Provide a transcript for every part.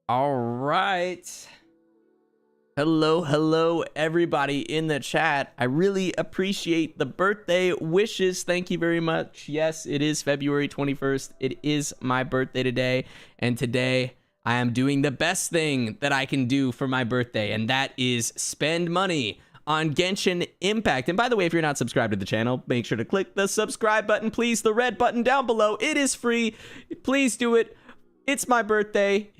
All right. Hello, everybody in the chat. I really appreciate the birthday wishes. Thank you very much. Yes, it is February 21st. It is my birthday today. And today I am doing the best thing that I can do for my birthday, and that is spend money on Genshin Impact. And by the way, if you're not subscribed to the channel, make sure to click the subscribe button, please. The red button down below. It is free. Please do it. It's my birthday.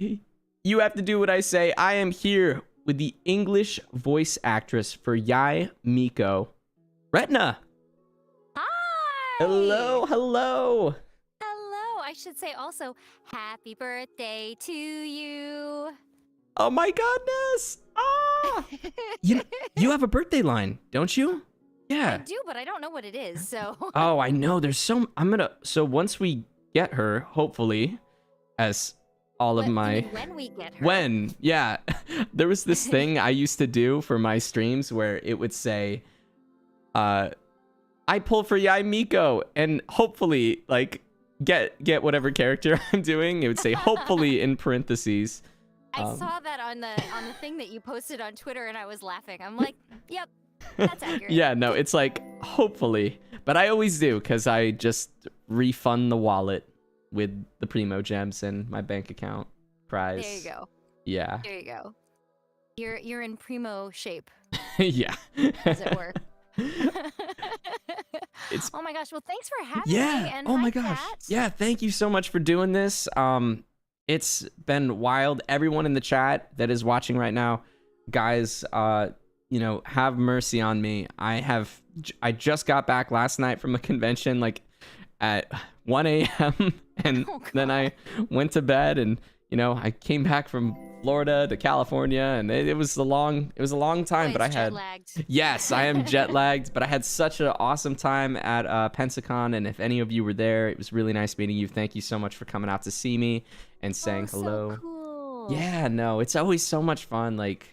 You have to do what I say. I am here with the English voice actress for Yae Miko, Ratana. Hi! Hello. Hello. I should say also, happy birthday to you. Oh my goodness. Ah! you have a birthday line, don't you? Yeah. I do, but I don't know what it is, so. Oh, I know. There's so so once we get her, hopefully, as all of my when we get her. When, yeah. There was this thing I used to do for my streams where it would say, I pull for Yae Miko, and hopefully, like, get whatever character I'm doing. It would say hopefully in parentheses. I saw that on the thing that you posted on Twitter, and I was laughing. I'm like, yep, that's accurate. Yeah, no, it's like hopefully, but I always do because I just refund the wallet with the Primo gems and my bank account prize. There you go. Yeah. There you go. You're in Primo shape. Yeah. As it were. It's oh my gosh, well thanks for having me. And oh my hi, gosh. Kat. Yeah, thank you so much for doing this. It's been wild. Everyone in the chat that is watching right now, guys, you know, have mercy on me. I just got back last night from a convention, like at 1 a.m. and then I went to bed, and you know, I came back from Florida to California, and it was a long time, but I had yes, I am jet lagged, but I had such an awesome time at Pensacon, and if any of you were there, it was really nice meeting you. Thank you so much for coming out to see me and saying hello. So cool. Yeah, no, it's always so much fun. Like,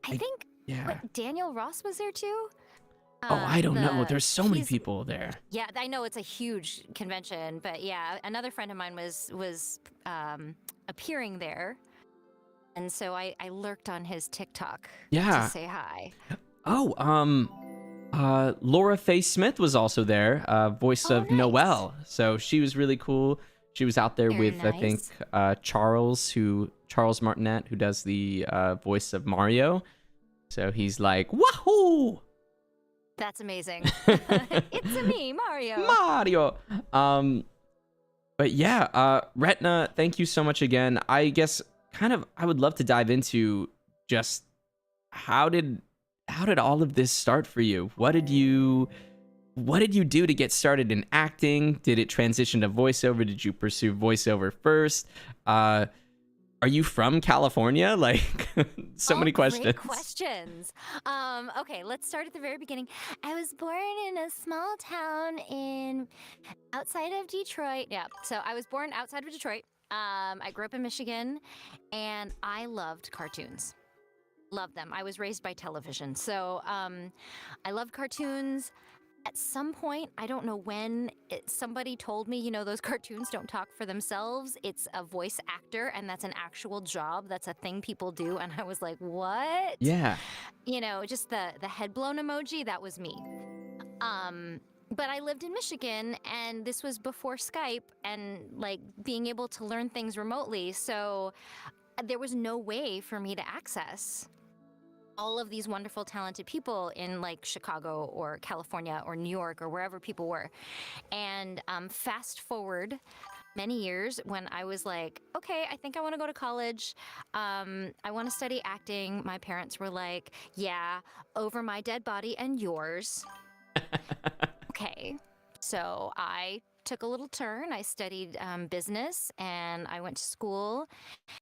I think what, Daniel Ross was there too. Oh, I don't know. There's so many people there. Yeah, I know it's a huge convention, but yeah, another friend of mine was appearing there, and so I lurked on his TikTok to say hi. Oh, Laura Faye Smith was also there, voice of nice. Noelle. So she was really cool. She was out there with nice. I think Charles Martinet, who does the voice of Mario. So he's like, wahoo! That's amazing. It's a me, Mario. But yeah, Ratana, thank you so much again. I guess I would love to dive into just how did all of this start for you? What did you do to get started in acting? Did it transition to voiceover? Did you pursue voiceover first? Are you from California? Like, so many questions. Great questions. Okay, let's start at the very beginning. I was born in a small town outside of Detroit. Yeah, so I was born outside of Detroit. I grew up in Michigan, and I loved cartoons. Loved them. I was raised by television, so I loved cartoons. At some point, I don't know when, somebody told me, you know, those cartoons don't talk for themselves. It's a voice actor, and that's an actual job. That's a thing people do. And I was like, what? Yeah. You know, just the head blown emoji, that was me. But I lived in Michigan, and this was before Skype and, like, being able to learn things remotely. So there was no way for me to access all of these wonderful, talented people in like Chicago or California or New York or wherever people were. And fast forward many years when I was like, okay, I think I want to go to college. I want to study acting. My parents were like, yeah, over my dead body and yours. Okay. So I took a little turn. I studied business, and I went to school.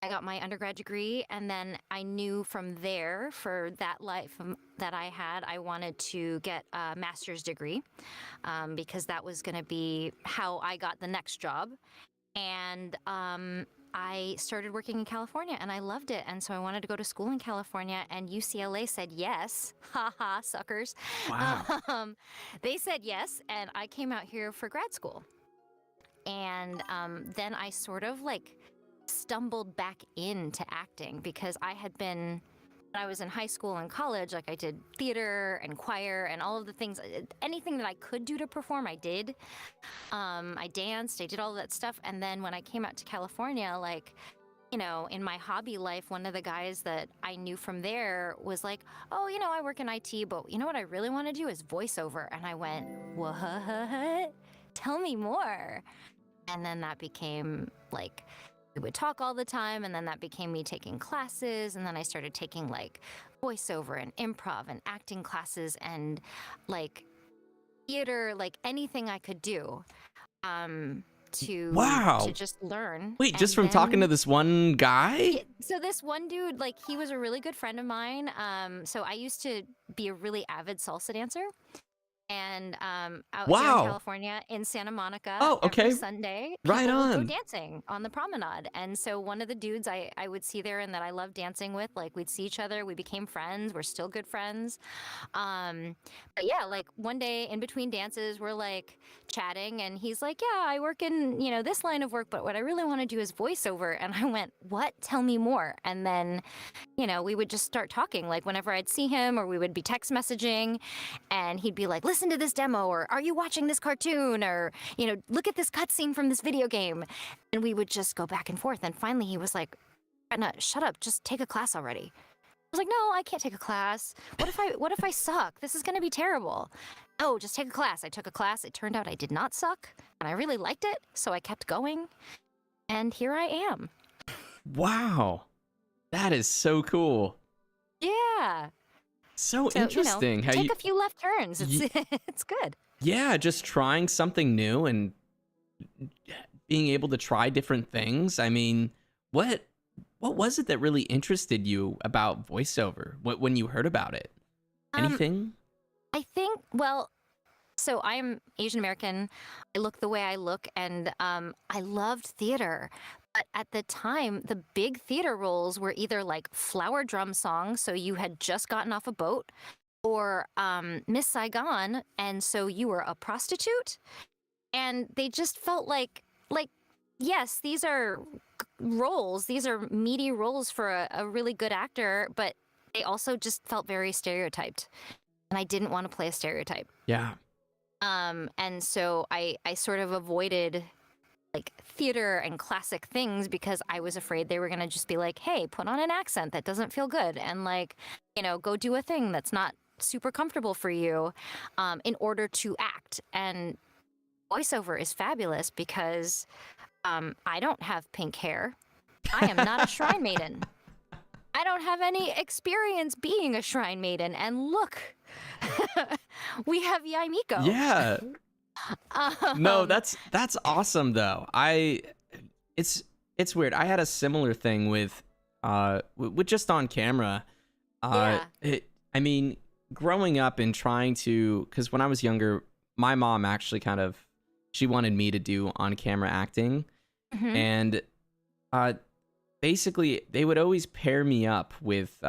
I got my undergrad degree, and then I knew from there, for that life that I had, I wanted to get a master's degree because that was going to be how I got the next job. And I started working in California, and I loved it. And so I wanted to go to school in California, and UCLA said yes. Ha ha, suckers. Wow. They said yes, and I came out here for grad school. And then I sort of like stumbled back into acting because I had been, when I was in high school and college, like I did theater and choir and all of the things, anything that I could do to perform, I did. I danced, I did all of that stuff. And then when I came out to California, like, you know, in my hobby life, one of the guys that I knew from there was like, oh, you know, I work in IT, but you know what I really want to do is voiceover. And I went, what? Tell me more. And then that became like, we would talk all the time, and then that became me taking classes, and then I started taking like voiceover and improv and acting classes and like theater, like anything I could do to just learn. Wait, just from talking to this one guy? So this one dude, like he was a really good friend of mine. So I used to be a really avid salsa dancer. And out here in California, in Santa Monica, every Sunday, people would go dancing on the promenade. And so one of the dudes I would see there and that I loved dancing with, like we'd see each other, we became friends, we're still good friends. But yeah, like one day in between dances, we're like chatting and he's like, yeah, I work in, you know, this line of work, but what I really want to do is voiceover. And I went, what? Tell me more. And then, you know, we would just start talking, like whenever I'd see him or we would be text messaging and he'd be like, listen to this demo, or are you watching this cartoon, or, you know, look at this cutscene from this video game. And we would just go back and forth. And finally he was like, Ratana, shut up, just take a class already. I was like, no, I can't take a class. What if I suck? This is going to be terrible. Oh, just take a class. I took a class. It turned out I did not suck and I really liked it. So I kept going and here I am. Wow. That is so cool. Yeah. So interesting. You know, take a few left turns. It's good. Yeah, just trying something new and being able to try different things. I mean, what was it that really interested you about voiceover when you heard about it? Anything? I think, well, so I'm Asian American. I look the way I look, and I loved theater. But at the time, the big theater roles were either like flower drum songs, so you had just gotten off a boat, or Miss Saigon, and so you were a prostitute. And they just felt like yes, these are roles, these are meaty roles for a really good actor, but they also just felt very stereotyped. And I didn't want to play a stereotype. Yeah. And so I sort of avoided like theater and classic things because I was afraid they were going to just be like, hey, put on an accent that doesn't feel good and like, you know, go do a thing that's not super comfortable for you in order to act. And voiceover is fabulous because I don't have pink hair. I am not a shrine maiden. I don't have any experience being a shrine maiden. And look, we have Yae Miko. Yeah. No, that's awesome though. It's weird. I had a similar thing with just on camera. I mean, growing up and trying to, because when I was younger, my mom actually she wanted me to do on camera acting, and basically they would always pair me up with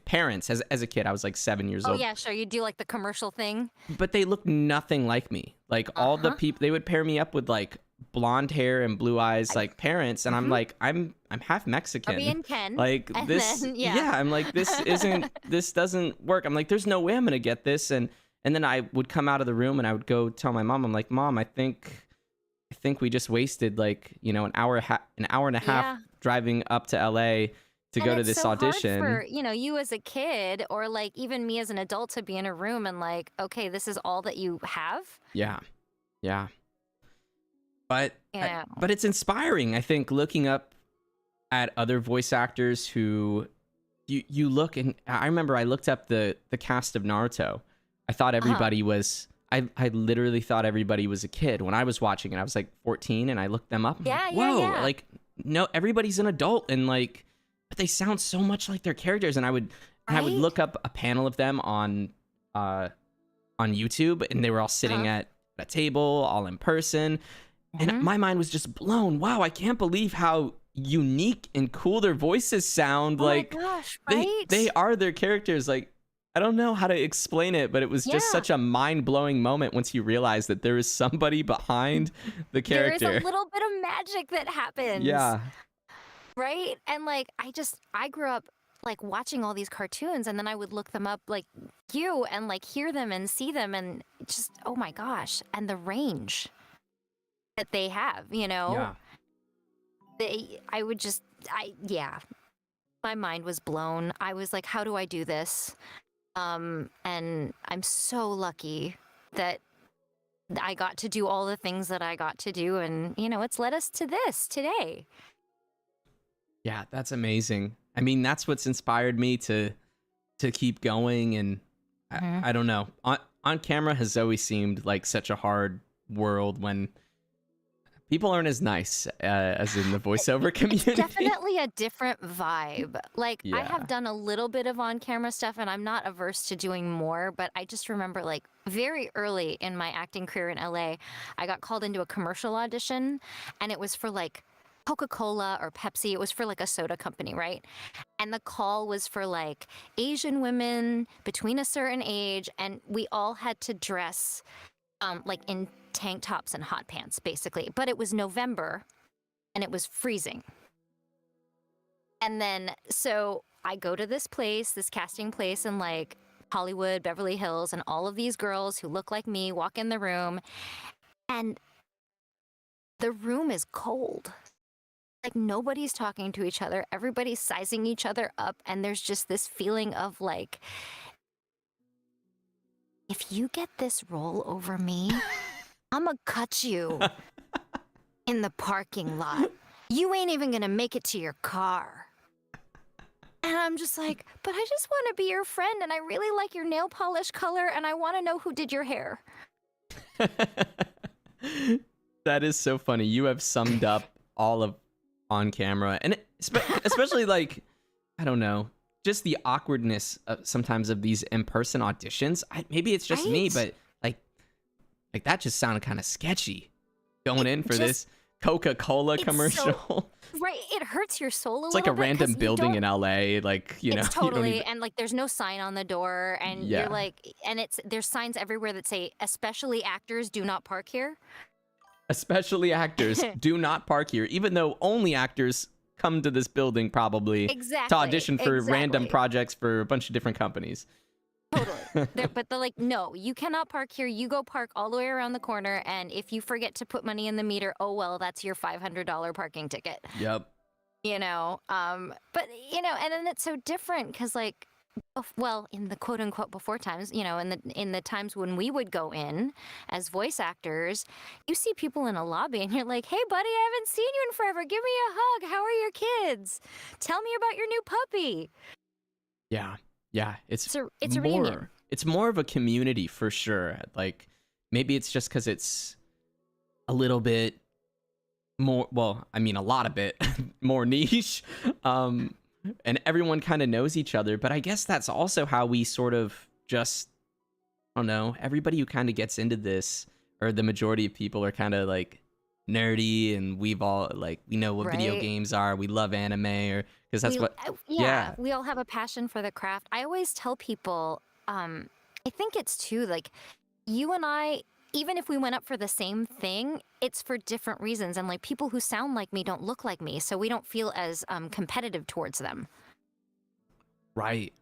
parents. As a kid, I was like 7 years old. Oh yeah, sure. You do like the commercial thing. But they look nothing like me. Like all the people, they would pair me up with like blonde hair and blue eyes, like parents, and I'm like, I'm half Mexican. Barbie and Ken. Like and this, then, I'm like, this doesn't work. I'm like, there's no way I'm gonna get this, and then I would come out of the room and I would go tell my mom, I'm like, Mom, I think we just wasted like, you know, an hour and a half driving up to LA to go to this audition. Hard for, you know, you as a kid or like even me as an adult to be in a room and like, okay, this is all that you have. Yeah. But it's inspiring, I think, looking up at other voice actors who you look, and I remember I looked up the cast of Naruto. I thought everybody was, I literally thought everybody was a kid when I was watching it. I was like 14 and I looked them up. Whoa, like, no, everybody's an adult and like, but they sound so much like their characters. And I would look up a panel of them on YouTube, and they were all sitting at a table, all in person. And my mind was just blown. Wow, I can't believe how unique and cool their voices sound. Oh like, my gosh, right? they are their characters. Like, I don't know how to explain it, but it was just Yeah. such a mind-blowing moment once you realize that there is somebody behind the There is character. a little bit of magic that happens. Yeah. Right? And like I grew up like watching all these cartoons, and then I would look them up like you and like hear them and see them, and just oh my gosh, and the range that they have, Yeah. I would just yeah. My mind was blown. I was like, how do I do this? And I'm so lucky that I got to do all the things that I got to do, and it's led us to this today. Yeah, that's amazing. I mean, that's what's inspired me to keep going, and I don't know. On camera has always seemed like such a hard world when people aren't as nice as in the voiceover community. It's definitely a different vibe. Like, I Yeah. have done a little bit of on-camera stuff, and I'm not averse to doing more, but I just remember, like, very early in my acting career in LA, I got called into a commercial audition, and it was for, like, Coca-Cola or Pepsi. It was for, like, a soda company, right? And the call was for, like, Asian women between a certain age, and we all had to dress, like, in tank tops and hot pants, basically. But it was November, and it was freezing. And then, so I go to this place, this casting place in, like, Hollywood, Beverly Hills, and all of these girls who look like me walk in the room, and the room is cold. Like, nobody's talking to each other. Everybody's sizing each other up, and there's just this feeling of, like, if you get this role over me, I'm gonna cut you in the parking lot. You ain't even gonna make it to your car. And I'm just like, but I just want to be your friend, and I really like your nail polish color, and I want to know who did your hair. That is so funny. You have summed up all of on camera, and especially like, I don't know, just the awkwardness sometimes of these in-person auditions. Maybe it's just me, but like that just sounded kind of sketchy going in for this Coca-Cola commercial. Right, it hurts your soul a little bit. It's like a random building in LA, like, It's totally, even... and like there's no sign on the door, and you're like, and there's signs everywhere that say, especially actors do not park here. Especially actors do not park here, even though only actors come to this building probably to audition for random projects for a bunch of different companies. Totally. But they're like, no, you cannot park here. You go park all the way around the corner, and if you forget to put money in the meter, oh well, that's your $500 parking ticket. Yep. But and then it's so different because, like, well, in the quote unquote before times, in the times when we would go in as voice actors, you see people in a lobby and you're like, hey buddy, I haven't seen you in forever. Give me a hug. How are your kids? Tell me about your new puppy. Yeah. It's a reunion. It's more of a community for sure. Like, maybe it's just because it's a little bit more, well, I mean, a lot of bit more niche. And everyone kind of knows each other, but I guess that's also how we sort of just, I don't know, everybody who kind of gets into this, or the majority of people, are kind of like nerdy, and we've all, like, we know what video games are, we love anime, or because that's we all have a passion for the craft. I always tell people, I think it's too, like, you and I, even if we went up for the same thing, it's for different reasons. And like, people who sound like me don't look like me, so we don't feel as competitive towards them. Right.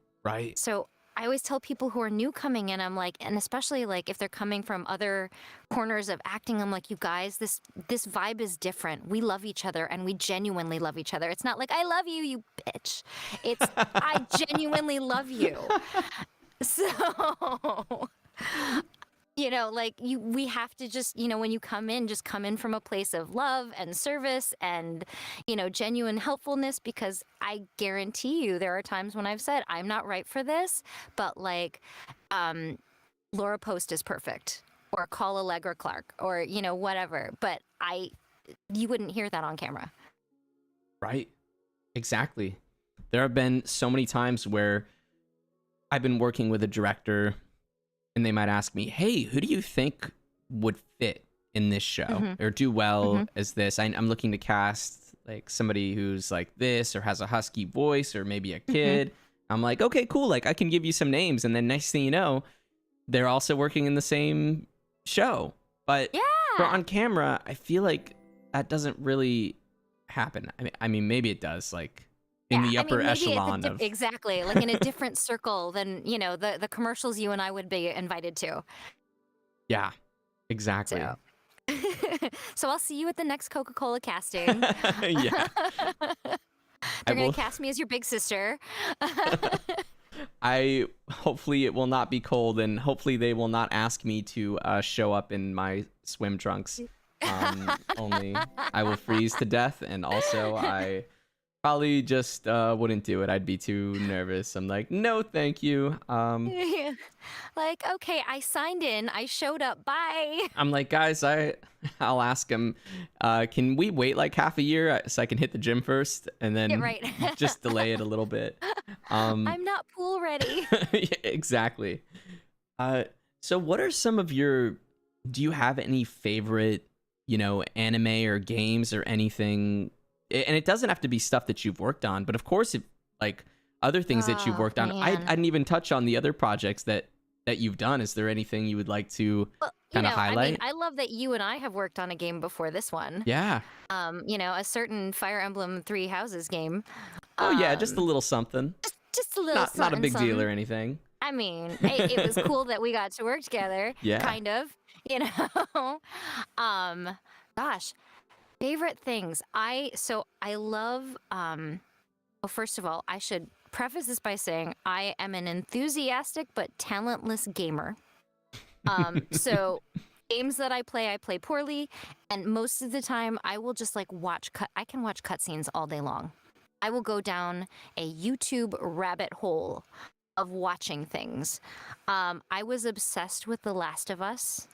So I always tell people who are new coming in, I'm like, and especially like if they're coming from other corners of acting, I'm like, you guys, this vibe is different. We love each other, and we genuinely love each other. It's not like, I love you, you bitch. It's, I genuinely love you. So... like, we have to just, when you come in, just come in from a place of love and service and, genuine helpfulness, because I guarantee you there are times when I've said, I'm not right for this, but like, Laura Post is perfect, or call Allegra Clark, or, whatever. But you wouldn't hear that on camera. Right. Exactly. There have been so many times where I've been working with a director, and they might ask me, hey, who do you think would fit in this show or do well as this? I'm looking to cast like somebody who's like this, or has a husky voice, or maybe a kid. I'm like, okay, cool. Like, I can give you some names. And then next thing you know, they're also working in the same show. But for on camera, I feel like that doesn't really happen. I mean, maybe it does, like in the upper echelon of exactly, like in a different circle than, you know, the commercials you and I would be invited to. Yeah, exactly. So, so I'll see you at the next Coca-Cola casting. Yeah. They're going to cast me as your big sister. Hopefully it will not be cold, and hopefully they will not ask me to show up in my swim trunks. Only I will freeze to death, and also I probably just wouldn't do it. I'd be too nervous. I'm like, no, thank you. Like, okay, I signed in, I showed up, bye. I'm like, guys, I'll ask him, can we wait like half a year so I can hit the gym first, and then just delay it a little bit. I'm not pool ready. Yeah, exactly. So what are some of do you have any favorite, you know, anime or games or anything? And it doesn't have to be stuff that you've worked on, but of course, like other things that you've worked on. I didn't even touch on the other projects that you've done. Is there anything you would like to kind of highlight? I mean, I love that you and I have worked on a game before this one. Yeah. You know, a certain Fire Emblem Three Houses game. Oh yeah, just a little something. Just a little not a big deal or anything. I mean, it was cool that we got to work together. Yeah. Kind of, you know. Gosh, favorite things. I love. Well, first of all, I should preface this by saying I am an enthusiastic but talentless gamer. So games that I play poorly, and most of the time I will just like I can watch cutscenes all day long. I will go down a YouTube rabbit hole of watching things. I was obsessed with The Last of Us.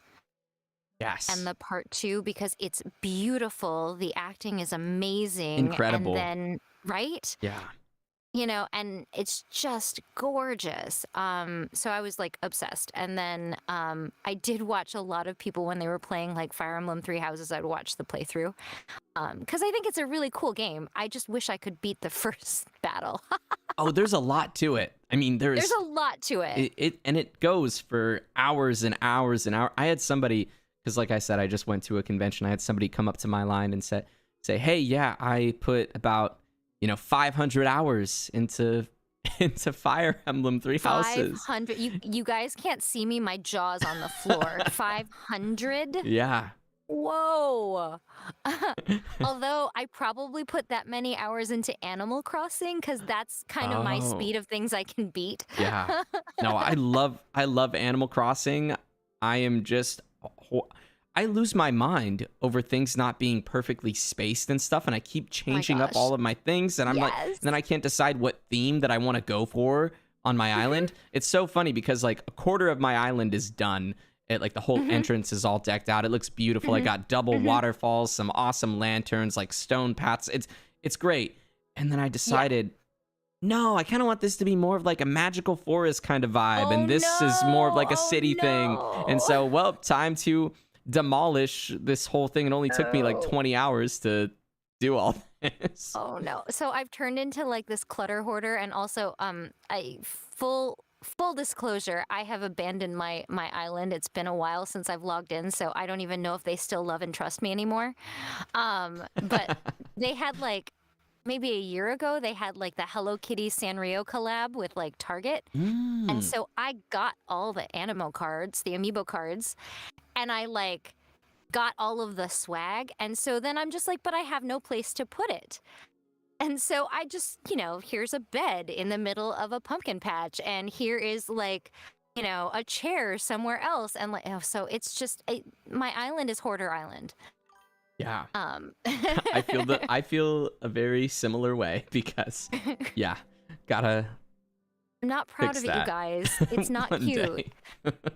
Yes. And the part 2 because it's beautiful. The acting is amazing. Incredible. And then, right? Yeah. You know, and it's just gorgeous. So I was like obsessed. And then I did watch a lot of people when they were playing like Fire Emblem Three Houses. I'd watch the playthrough because I think it's a really cool game. I just wish I could beat the first battle. Oh, there's a lot to it. I mean, there's a lot to it. It goes for hours and hours and hours. I had somebody, because like I said, I just went to a convention. I had somebody come up to my line and say, hey, yeah, I put about 500 hours into Fire Emblem Three Houses. 500. You guys can't see me. My jaw's on the floor. 500? Yeah. Whoa. Although I probably put that many hours into Animal Crossing because that's kind of my speed of things I can beat. Yeah. No, I love Animal Crossing. I lose my mind over things not being perfectly spaced and stuff, and I keep changing up all of my things, and I'm like, and then I can't decide what theme that I want to go for on my island. It's so funny because like a quarter of my island is done. Like the whole entrance is all decked out. It looks beautiful. I got double waterfalls, some awesome lanterns, like stone paths. It's great. And then I decided, no, I kind of want this to be more of like a magical forest kind of vibe, and this is more of like a city thing. And so, time to demolish this whole thing. It only took me like 20 hours to do all this. Oh no. So I've turned into like this clutter hoarder, and also full disclosure, I have abandoned my island. It's been a while since I've logged in, so I don't even know if they still love and trust me anymore. But they had like maybe a year ago, they had like the Hello Kitty Sanrio collab with like Target. And so I got all the Animo cards, the amiibo cards, and I like got all of the swag. And so then I'm just like, but I have no place to put it. And so I just, here's a bed in the middle of a pumpkin patch, and here is like, a chair somewhere else. And like, so it's just, my island is Hoarder Island. Yeah. I feel a very similar way because, gotta. I'm not proud of it, you guys. It's not cute.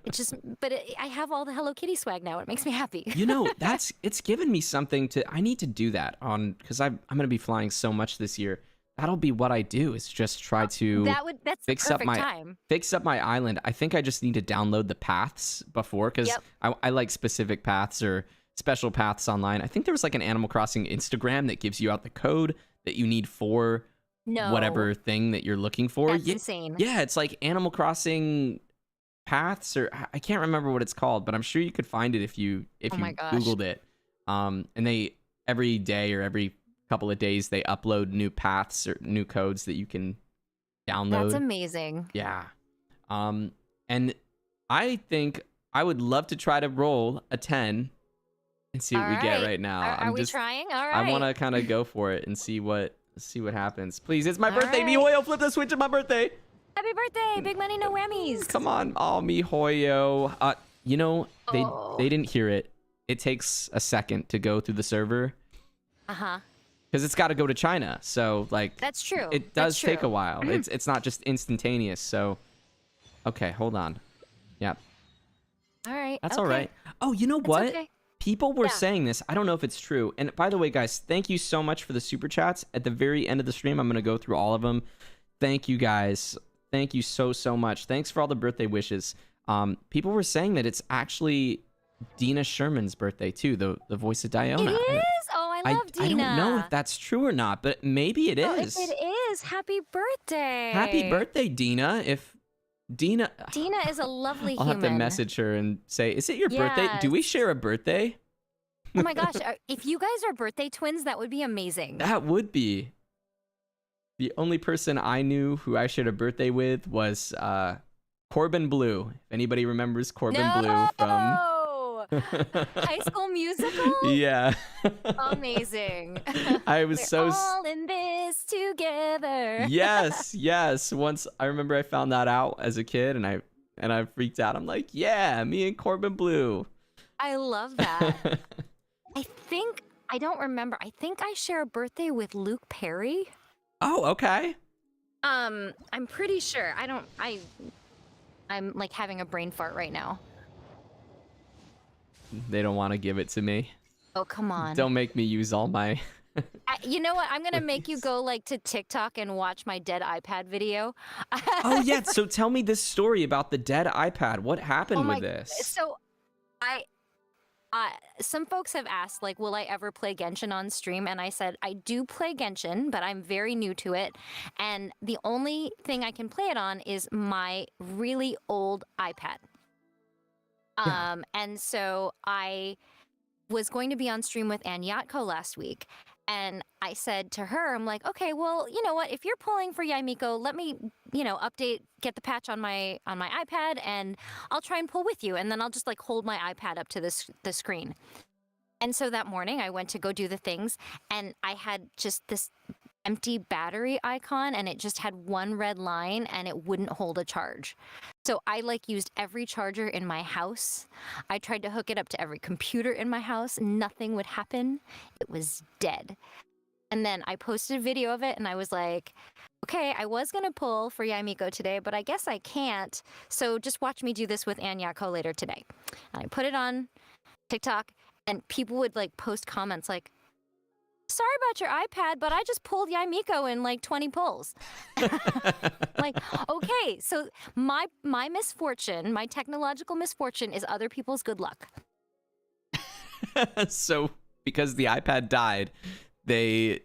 It's just, but I have all the Hello Kitty swag now. It makes me happy. It's given me something I need to do that on, because I'm going to be flying so much this year. That'll be what I do, is just try to fix up my island. I think I just need to download the paths before, because I like specific paths or special paths online. I think there was like an Animal Crossing Instagram that gives you out the code that you need for whatever No, thing that you're looking for. that's Yeah, insane. yeah, it's like Animal Crossing paths, or I can't remember what it's called, but I'm sure you could find it if you Oh my gosh. Googled it. And they every day or every couple of days they upload new paths or new codes that you can download. That's amazing. Yeah. And I think I would love to try to roll a 10 and see what we get right now. Are we trying? All right. I want to kind of go for it and see what happens. Please, it's my birthday. right. MiHoYo, flip the switch at my birthday. Happy birthday! Big money, no whammies. Come on. Oh, MiHoYo. You know, Oh. they didn't hear it. It takes a second to go through the server. Uh-huh. Because it's got to go to China. So, like, That's true. it That's does take true. a while. It's not just instantaneous. So, okay, hold on. Yeah, All right. that's okay. all right. Oh, you know That's what? okay. People were Yeah. saying this. I don't know if it's true. And by the way, guys, thank you so much for the super chats. At the very end of the stream, I'm going to go through all of them. Thank you, guys. Thank you so much. Thanks for all the birthday wishes. People were saying that it's actually Dina Sherman's birthday, too, the voice of Diona. It is? Oh, I love Dina. I don't know if that's true or not, but maybe it is. If it is, happy birthday. Happy birthday, Dina. If Dina... Dina is a lovely I'll human. have to message her and say, is it your birthday? Do we Yes. share a birthday? Oh my gosh, if you guys are birthday twins, that would be amazing. That would be. The only person I knew who I shared a birthday with was Corbin Blue. If anybody remembers Corbin Blue from... High School Musical? Yeah. Amazing. I was We're all in this together. Yes. Once I remember I found that out as a kid and I freaked out. I'm like, yeah, me and Corbin Blue. I love that. I don't remember. I think I share a birthday with Luke Perry. Oh, okay. I'm pretty sure. I'm like having a brain fart right now. They don't want to give it to me. Oh, come on. Don't make me use all my... You know what? I'm going to make you go like to TikTok and watch my dead iPad video. Oh, yeah. So tell me this story about the dead iPad. What happened with this? So some folks have asked, like, will I ever play Genshin on stream? And I said, I do play Genshin, but I'm very new to it. And the only thing I can play it on is my really old iPad. Yeah. And so I was going to be on stream with Ann Yatko last week. And I said to her, I'm like, okay, well, you know what? If you're pulling for Yae Miko, let me, get the patch on my iPad, and I'll try and pull with you. And then I'll just like hold my iPad up to the screen. And so that morning I went to go do the things, and I had just this empty battery icon, and it just had one red line, and it wouldn't hold a charge. So I like used every charger in my house. I tried to hook it up to every computer in my house. Nothing would happen. It was dead. And then I posted a video of it, and I was like, okay, I was going to pull for Yae Miko today, but I guess I can't. So just watch me do this with Ann Yatko later today. And I put it on TikTok, and people would like post comments like, sorry about your iPad, but I just pulled Yae Miko in like 20 pulls. Like, okay, so my misfortune, my technological misfortune is other people's good luck. So because the iPad died, they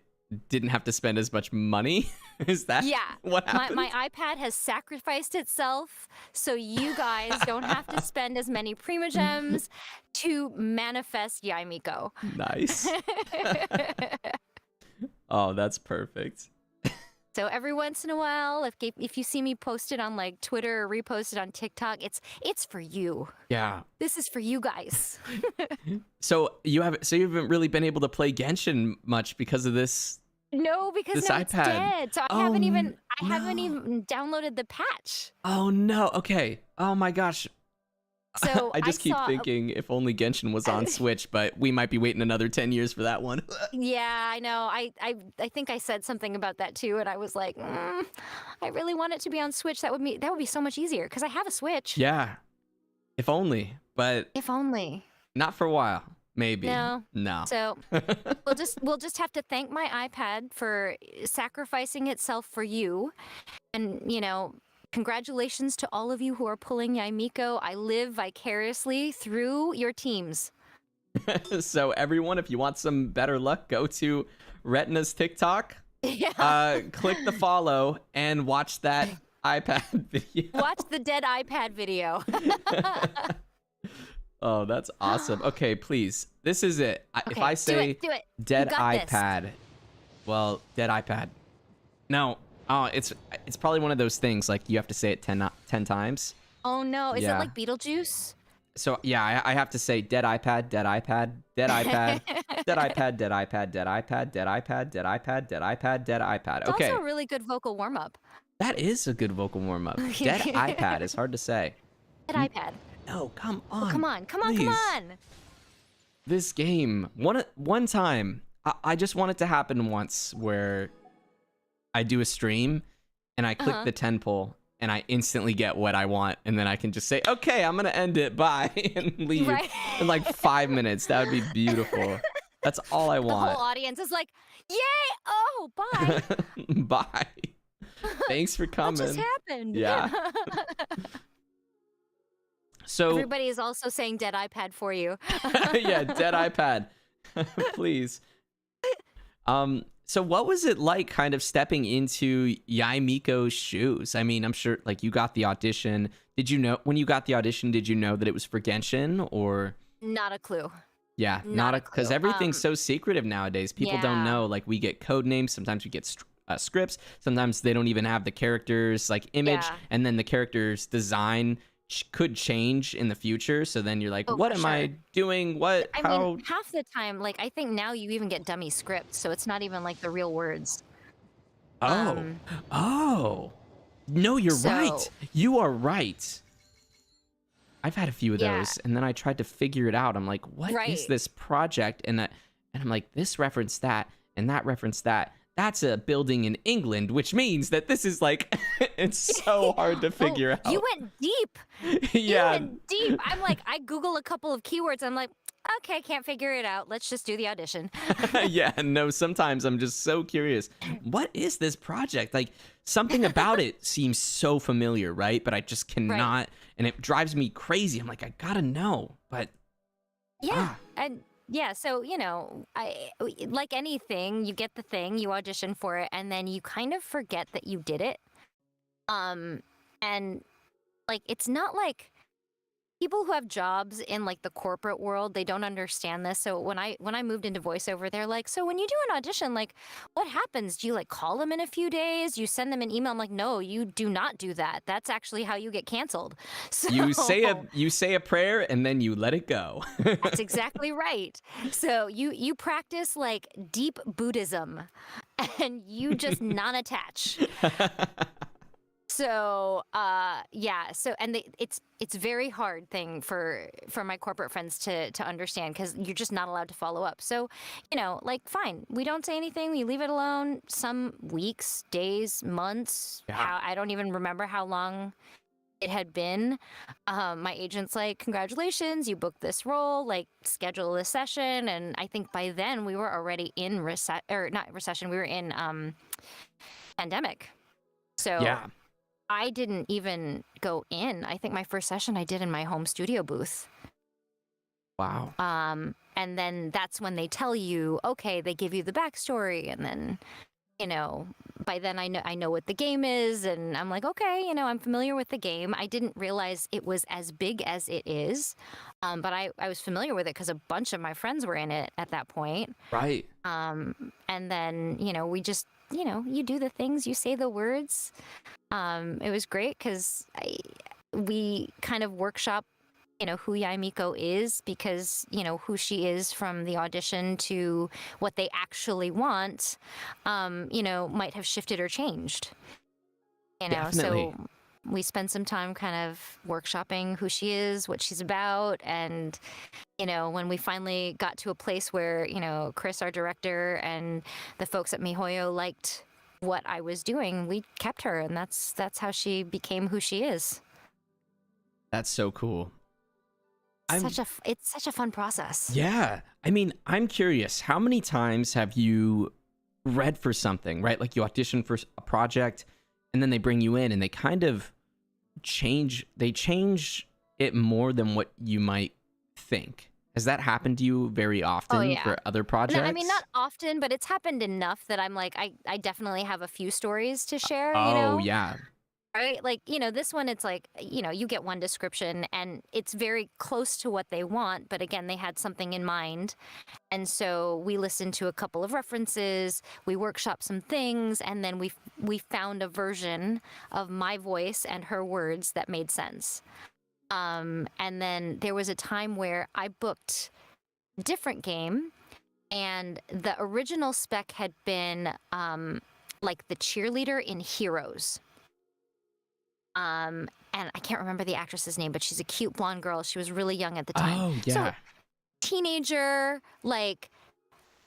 didn't have to spend as much money? Is that what happened? My iPad has sacrificed itself so you guys don't have to spend as many Primogems to manifest Yae Miko. Nice. Oh, that's perfect. So every once in a while, if you see me post it on like Twitter or repost it on TikTok, it's for you. Yeah. This is for you guys. So you haven't really been able to play Genshin much because of this. No, because This now it's iPad. dead. So I Oh, haven't even no. downloaded the patch. Oh no. Okay. Oh my gosh. So I just keep saw- thinking if only Genshin was on Switch, but we might be waiting another 10 years for that one. Yeah, I know. I think I said something about that too, and I was like, I really want it to be on Switch. That would be so much easier because I have a Switch. Yeah. If only, but If only. not for a while. Maybe. No. No. So we'll just have to thank my iPad for sacrificing itself for you, and congratulations to all of you who are pulling Yae Miko. I live vicariously through your teams. So everyone, if you want some better luck, go to Retina's TikTok click the follow and watch that iPad video. Watch the dead iPad video. Oh, that's awesome. Okay, please. This is it. If Okay, I say do it. dead You got this. iPad, well, dead iPad. No. Oh, it's probably one of those things like you have to say it 10 times. Oh no, is Yeah. it like Beetlejuice? So yeah, I have to say dead iPad, dead iPad, dead iPad, dead iPad, dead iPad, dead iPad, dead iPad, dead iPad, dead iPad, dead iPad. It's Okay, also a really good vocal warm up. that is a good vocal warm up. Dead iPad is hard to say. Dead iPad. No, come on. Oh, come on, come on, please. come on. This game, one time, I just want it to happen once where I do a stream and I click the 10 pull and I instantly get what I want, and then I can just say, okay, I'm gonna end it, bye, and leave Right. in like 5 minutes. That would be beautiful. That's all I The want. whole audience is like, yay! Oh, bye. Bye. Thanks for What coming. just happened? Yeah. So Everybody is also saying dead iPad for you. yeah, dead iPad. Please. So what was it like kind of stepping into Yae Miko's shoes? I mean, I'm sure like you got the audition. Did you know when you got the audition, did you know that it was for Genshin or Not a clue. yeah, Not a because clue. everything's so secretive nowadays. People don't Yeah. know. Like we get code names, sometimes we get scripts, sometimes they don't even have the characters like image, Yeah. and then the character's design could change in the future. So then you're like, Oh, what for am I sure. doing? What? I How? mean, half the time, like, I think now you even get dummy scripts, so it's not even like the real words. Oh, oh, no, you're right. so- You are right. I've had a few of Yeah. those, and then I tried to figure it out. I'm like, what is Right. this project? And I'm like, this referenced that, and that referenced that. That's a building in England, which means that this is like, it's so hard to figure out. You went deep. Yeah. You went deep. I'm like, I Google a couple of keywords. I'm like, okay, can't figure it out. Let's just do the audition. Yeah, no, sometimes I'm just so curious. What is this project? Like, something about it seems so familiar, right? But I just cannot, and it drives me crazy. I'm like, I gotta know. But Yeah. And yeah, so, you know, like anything, you get the thing, you audition for it, and then you kind of forget that you did it. And like, it's not like people who have jobs in like the corporate world, they don't understand this. So when I moved into voiceover, they're like, so when you do an audition, like what happens? Do you like call them in a few days? You send them an email? I'm like, no, you do not do that. That's actually how you get canceled. So you say a prayer and then you let it go. that's exactly right. So you practice like deep Buddhism and you just non-attach. So yeah, so and it's very hard thing for my corporate friends to understand because you're just not allowed to follow up. So, you know, like fine, we don't say anything, we leave it alone. Some weeks, days, months, Yeah. I don't even remember how long it had been. My agent's like, congratulations, you booked this role, like schedule this session. And I think by then we were already in not recession, we were in pandemic. So Yeah. I didn't even go in. I think my first session I did in my home studio booth. Wow. And then that's when they tell you, okay, they give you the backstory, and then, you know, by then I know what the game is, and I'm like, okay, you know, I'm familiar with the game. I didn't realize it was as big as it is, but I was familiar with it because a bunch of my friends were in it at that point. Right. And then, you know, we just, you know, you do the things, you say the words. It was great because we kind of workshop, you know, who Yae Miko is, because, you know, who she is from the audition to what they actually want, you know, might have shifted or changed. You know, Definitely. so we spent some time kind of workshopping who she is, what she's about, and, you know, when we finally got to a place where, you know, Chris, our director, and the folks at MiHoYo liked what I was doing, we kept her, and that's how she became who she is. That's so cool. It's such a fun process. Yeah. I mean, I'm curious, how many times have you read for something, right? Like you audition for a project and then they bring you in and they kind of change it more than what you might think. Has that happened to you very Oh often yeah. for other No, I mean, projects? not often, but it's happened enough that I'm like, I definitely have a few stories to share, you Oh, know? yeah. Right? Like, this one, it's like, you get one description and it's very close to what they want, but again, they had something in mind. And so we listened to a couple of references, we workshopped some things, and then we found a version of my voice and her words that made sense. And then there was a time where I booked a different game, and the original spec had been like the cheerleader in Heroes. And I can't remember the actress's name, but she's a cute blonde girl. She was really young at the time. Oh, So yeah. teenager, like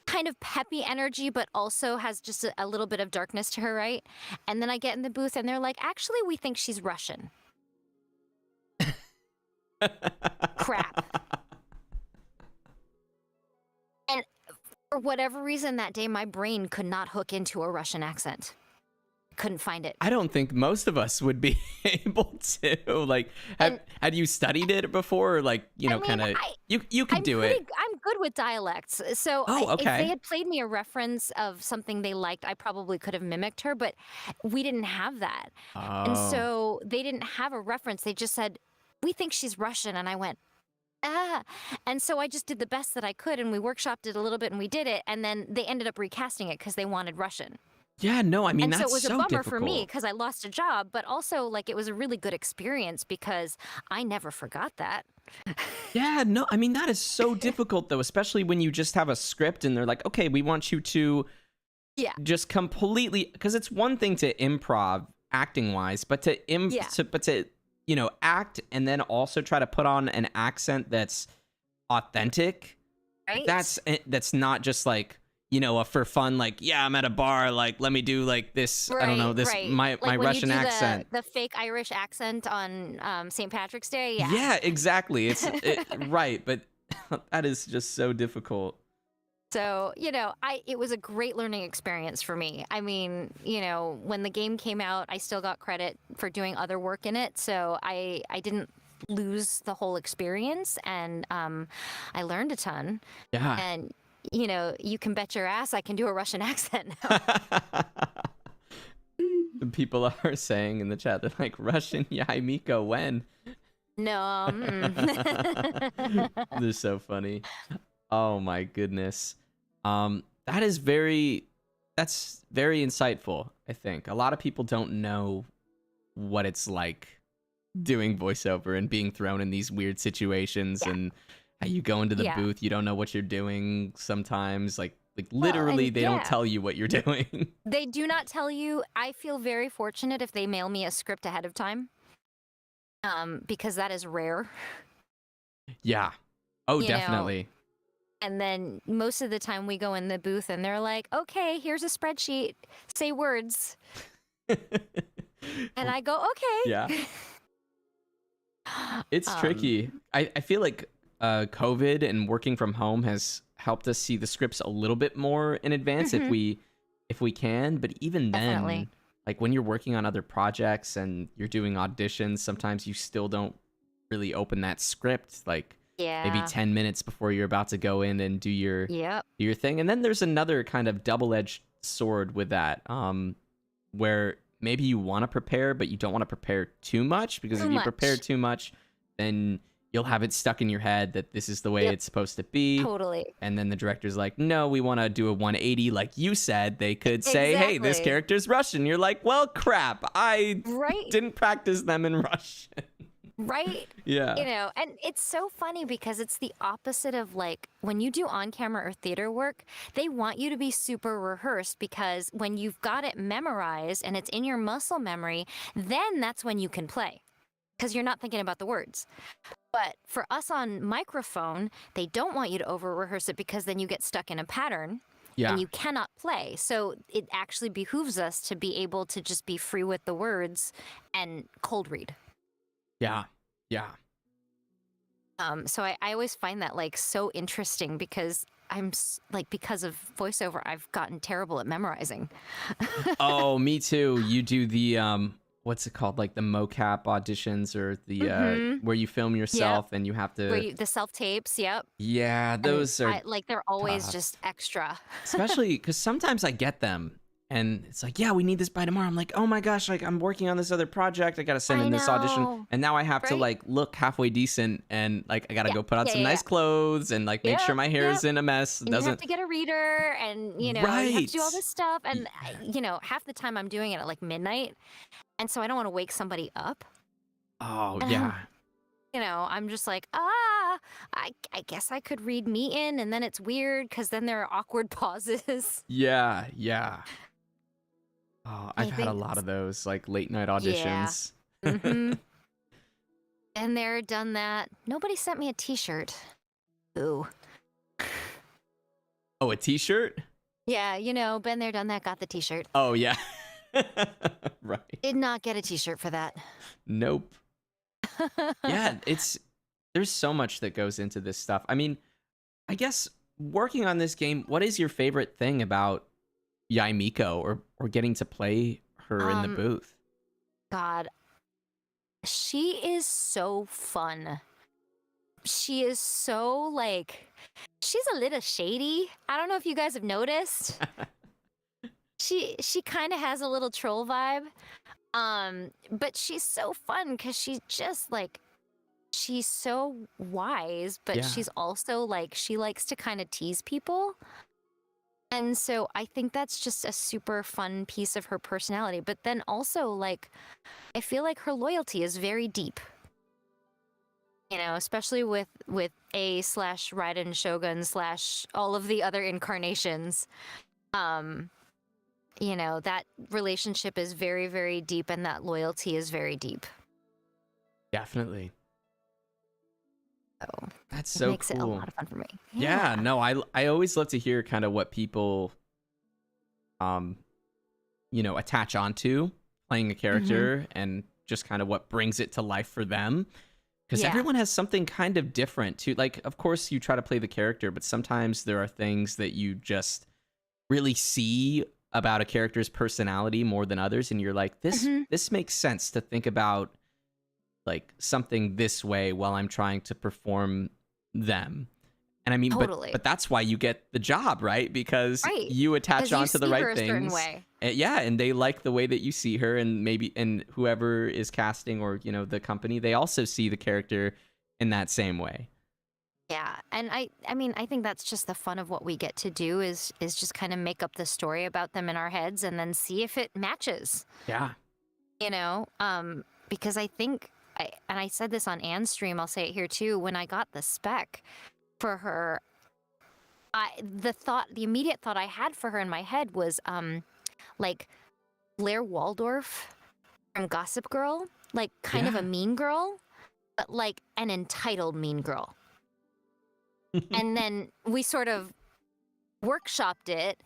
kind of peppy energy, but also has just a little bit of darkness to her, right? And then I get in the booth and they're like, actually, we think she's Russian. Crap. And for whatever reason that day, my brain could not hook into a Russian accent. Couldn't find it. I don't think most of us would be able to. Like, had you studied it before? Or like, I mean, kind of, you could do it. I'm good with dialects. So Oh, if they okay. had played me a reference of something they liked, I probably could have mimicked her, but we didn't have that. And Oh, so they didn't have a reference. They just said, we think she's Russian. And I went, ah. And so I just did the best that I could, and we workshopped it a little bit and we did it. And then they ended up recasting it because they wanted Russian. yeah. No, I mean, And so it that's was a so bummer for me difficult. because I lost a job, but also like it was a really good experience because I never forgot that. Yeah, no, I mean, that is so difficult though, especially when you just have a script and they're like, okay, we want you to Yeah. just completely, because it's one thing to improv acting wise, but Yeah. to act and then also try to put on an accent that's authentic. Right? That's not just like, a for fun, like, yeah, I'm at a bar, like, let me do like this, I don't know, this right. my Like when Russian you do accent. the fake Irish accent on St. Patrick's Day, yeah. Yeah, exactly. Right, but that is just so difficult. So, it was a great learning experience for me. I mean, when the game came out, I still got credit for doing other work in it. So I didn't lose the whole experience, and I learned a ton. Yeah. And, you can bet your ass I can do a Russian accent now. The people are saying in the chat, they're like, Russian Yae Miko, when? No. They're so funny. Oh my goodness. That's very insightful, I think. A lot of people don't know what it's like doing voiceover and being thrown in these weird situations, Yeah. and how you go into the Yeah. booth, you don't know what you're doing sometimes. Like Well, literally and they don't yeah. tell you what you're doing. They do not tell you. I feel very fortunate if they mail me a script ahead of time, because that is rare. Yeah. Oh, You know, definitely. And then most of the time we go in the booth and they're like, okay, here's a spreadsheet, say words. And I go, okay. Yeah. It's Um, tricky. I feel like COVID and working from home has helped us see the scripts a little bit more in advance Mhm. if we can. But even then, Definitely. like when you're working on other projects and you're doing auditions, sometimes you still don't really open that script like maybe Yeah. 10 minutes before you're about to go in and do your Yep. thing. And then there's another kind of double-edged sword with that, where maybe you want to prepare, but you don't want to prepare too much, because if you prepare much. too much, then you'll have it stuck in your head that this is the way Yep. it's supposed to be. Totally. And then the director's like, no, we want to do a 180 like you said. They could say, hey, this Exactly. character's Russian. You're like, well, crap. I Right. didn't practice them in Russian. Right. Yeah. And it's so funny because it's the opposite of like when you do on camera or theater work, they want you to be super rehearsed, because when you've got it memorized and it's in your muscle memory, then that's when you can play, because you're not thinking about the words. But for us on microphone, they don't want you to over rehearse it, because then you get stuck in a pattern. Yeah. And you cannot play. So it actually behooves us to be able to just be free with the words and cold read. Yeah. Yeah. So I always find that like so interesting, because because of voiceover, I've gotten terrible at memorizing. Oh, me too. You do the what's it called? Like the mocap auditions or the Mm-hmm. where you film yourself and you have to. The self tapes, yep. Yeah, And those are they're always tough. just extra. Especially because sometimes I get them and it's like, yeah, we need this by tomorrow. I'm like, oh my gosh, like I'm working on this other project. I got to send in this audition. know, And now I have to right? like look halfway decent and like I got to Yeah, go put on yeah, some yeah, nice yeah. clothes and like make sure Yep, my hair yep. is in a mess. And you have Doesn't. to get a reader, and you have to do all Right. this stuff. Y- And half the time I'm doing it at like midnight, and so I don't want to wake somebody up. Oh, And yeah. I'm just like, I guess I could read me in, and then it's weird because then there are awkward pauses. Yeah. Yeah. Oh, I I've had a think lot that's of those like late night yeah. auditions. Mm-hmm. And they're done that. Nobody sent me a T-shirt. Ooh. Oh, a t-shirt? Yeah, been there, done that, got the T-shirt. Oh, yeah. Right. Did not get a T-shirt for that. Nope. Yeah, there's so much that goes into this stuff. I mean, I guess working on this game, what is your favorite thing about Yae Miko or getting to play her in the booth? God, she is so fun. She is so like, she's a little shady. I don't know if you guys have noticed. She kind of has a little troll vibe. But she's so fun because she's just like, she's so wise, but Yeah. she's also like, she likes to kind of tease people. And so I think that's just a super fun piece of her personality. But then also, like, I feel like her loyalty is very deep. Especially with A/Raiden Shogun / all of the other incarnations. That relationship is very, very deep, and that loyalty is very deep. Definitely. So That's it so makes it a cool. lot of fun for me. Yeah, no, I always love to hear kind of what people attach onto playing a character and just kind of what brings it to life for them. Because Yeah. everyone has something kind of different too. Like, of course, you try to play the character, but sometimes there are things that you just really see about a character's personality more than others, and you're like, this makes sense to think about like something this way while I'm trying to perform them. And I mean, Totally. but that's why you get the job, right? Because Right. you attach 'Cause you onto the see her right a certain things. way. Yeah, and they like the way that you see her, and whoever is casting or the company, they also see the character in that same way. Yeah, and I mean, I think that's just the fun of what we get to do is just kind of make up the story about them in our heads and then see if it matches. Yeah. Because I think, and I said this on Anne's stream, I'll say it here too. When I got the spec for her, the immediate thought I had for her in my head was like Blair Waldorf from Gossip Girl, like kind of a mean girl, but like an entitled mean girl. And then we sort of workshopped it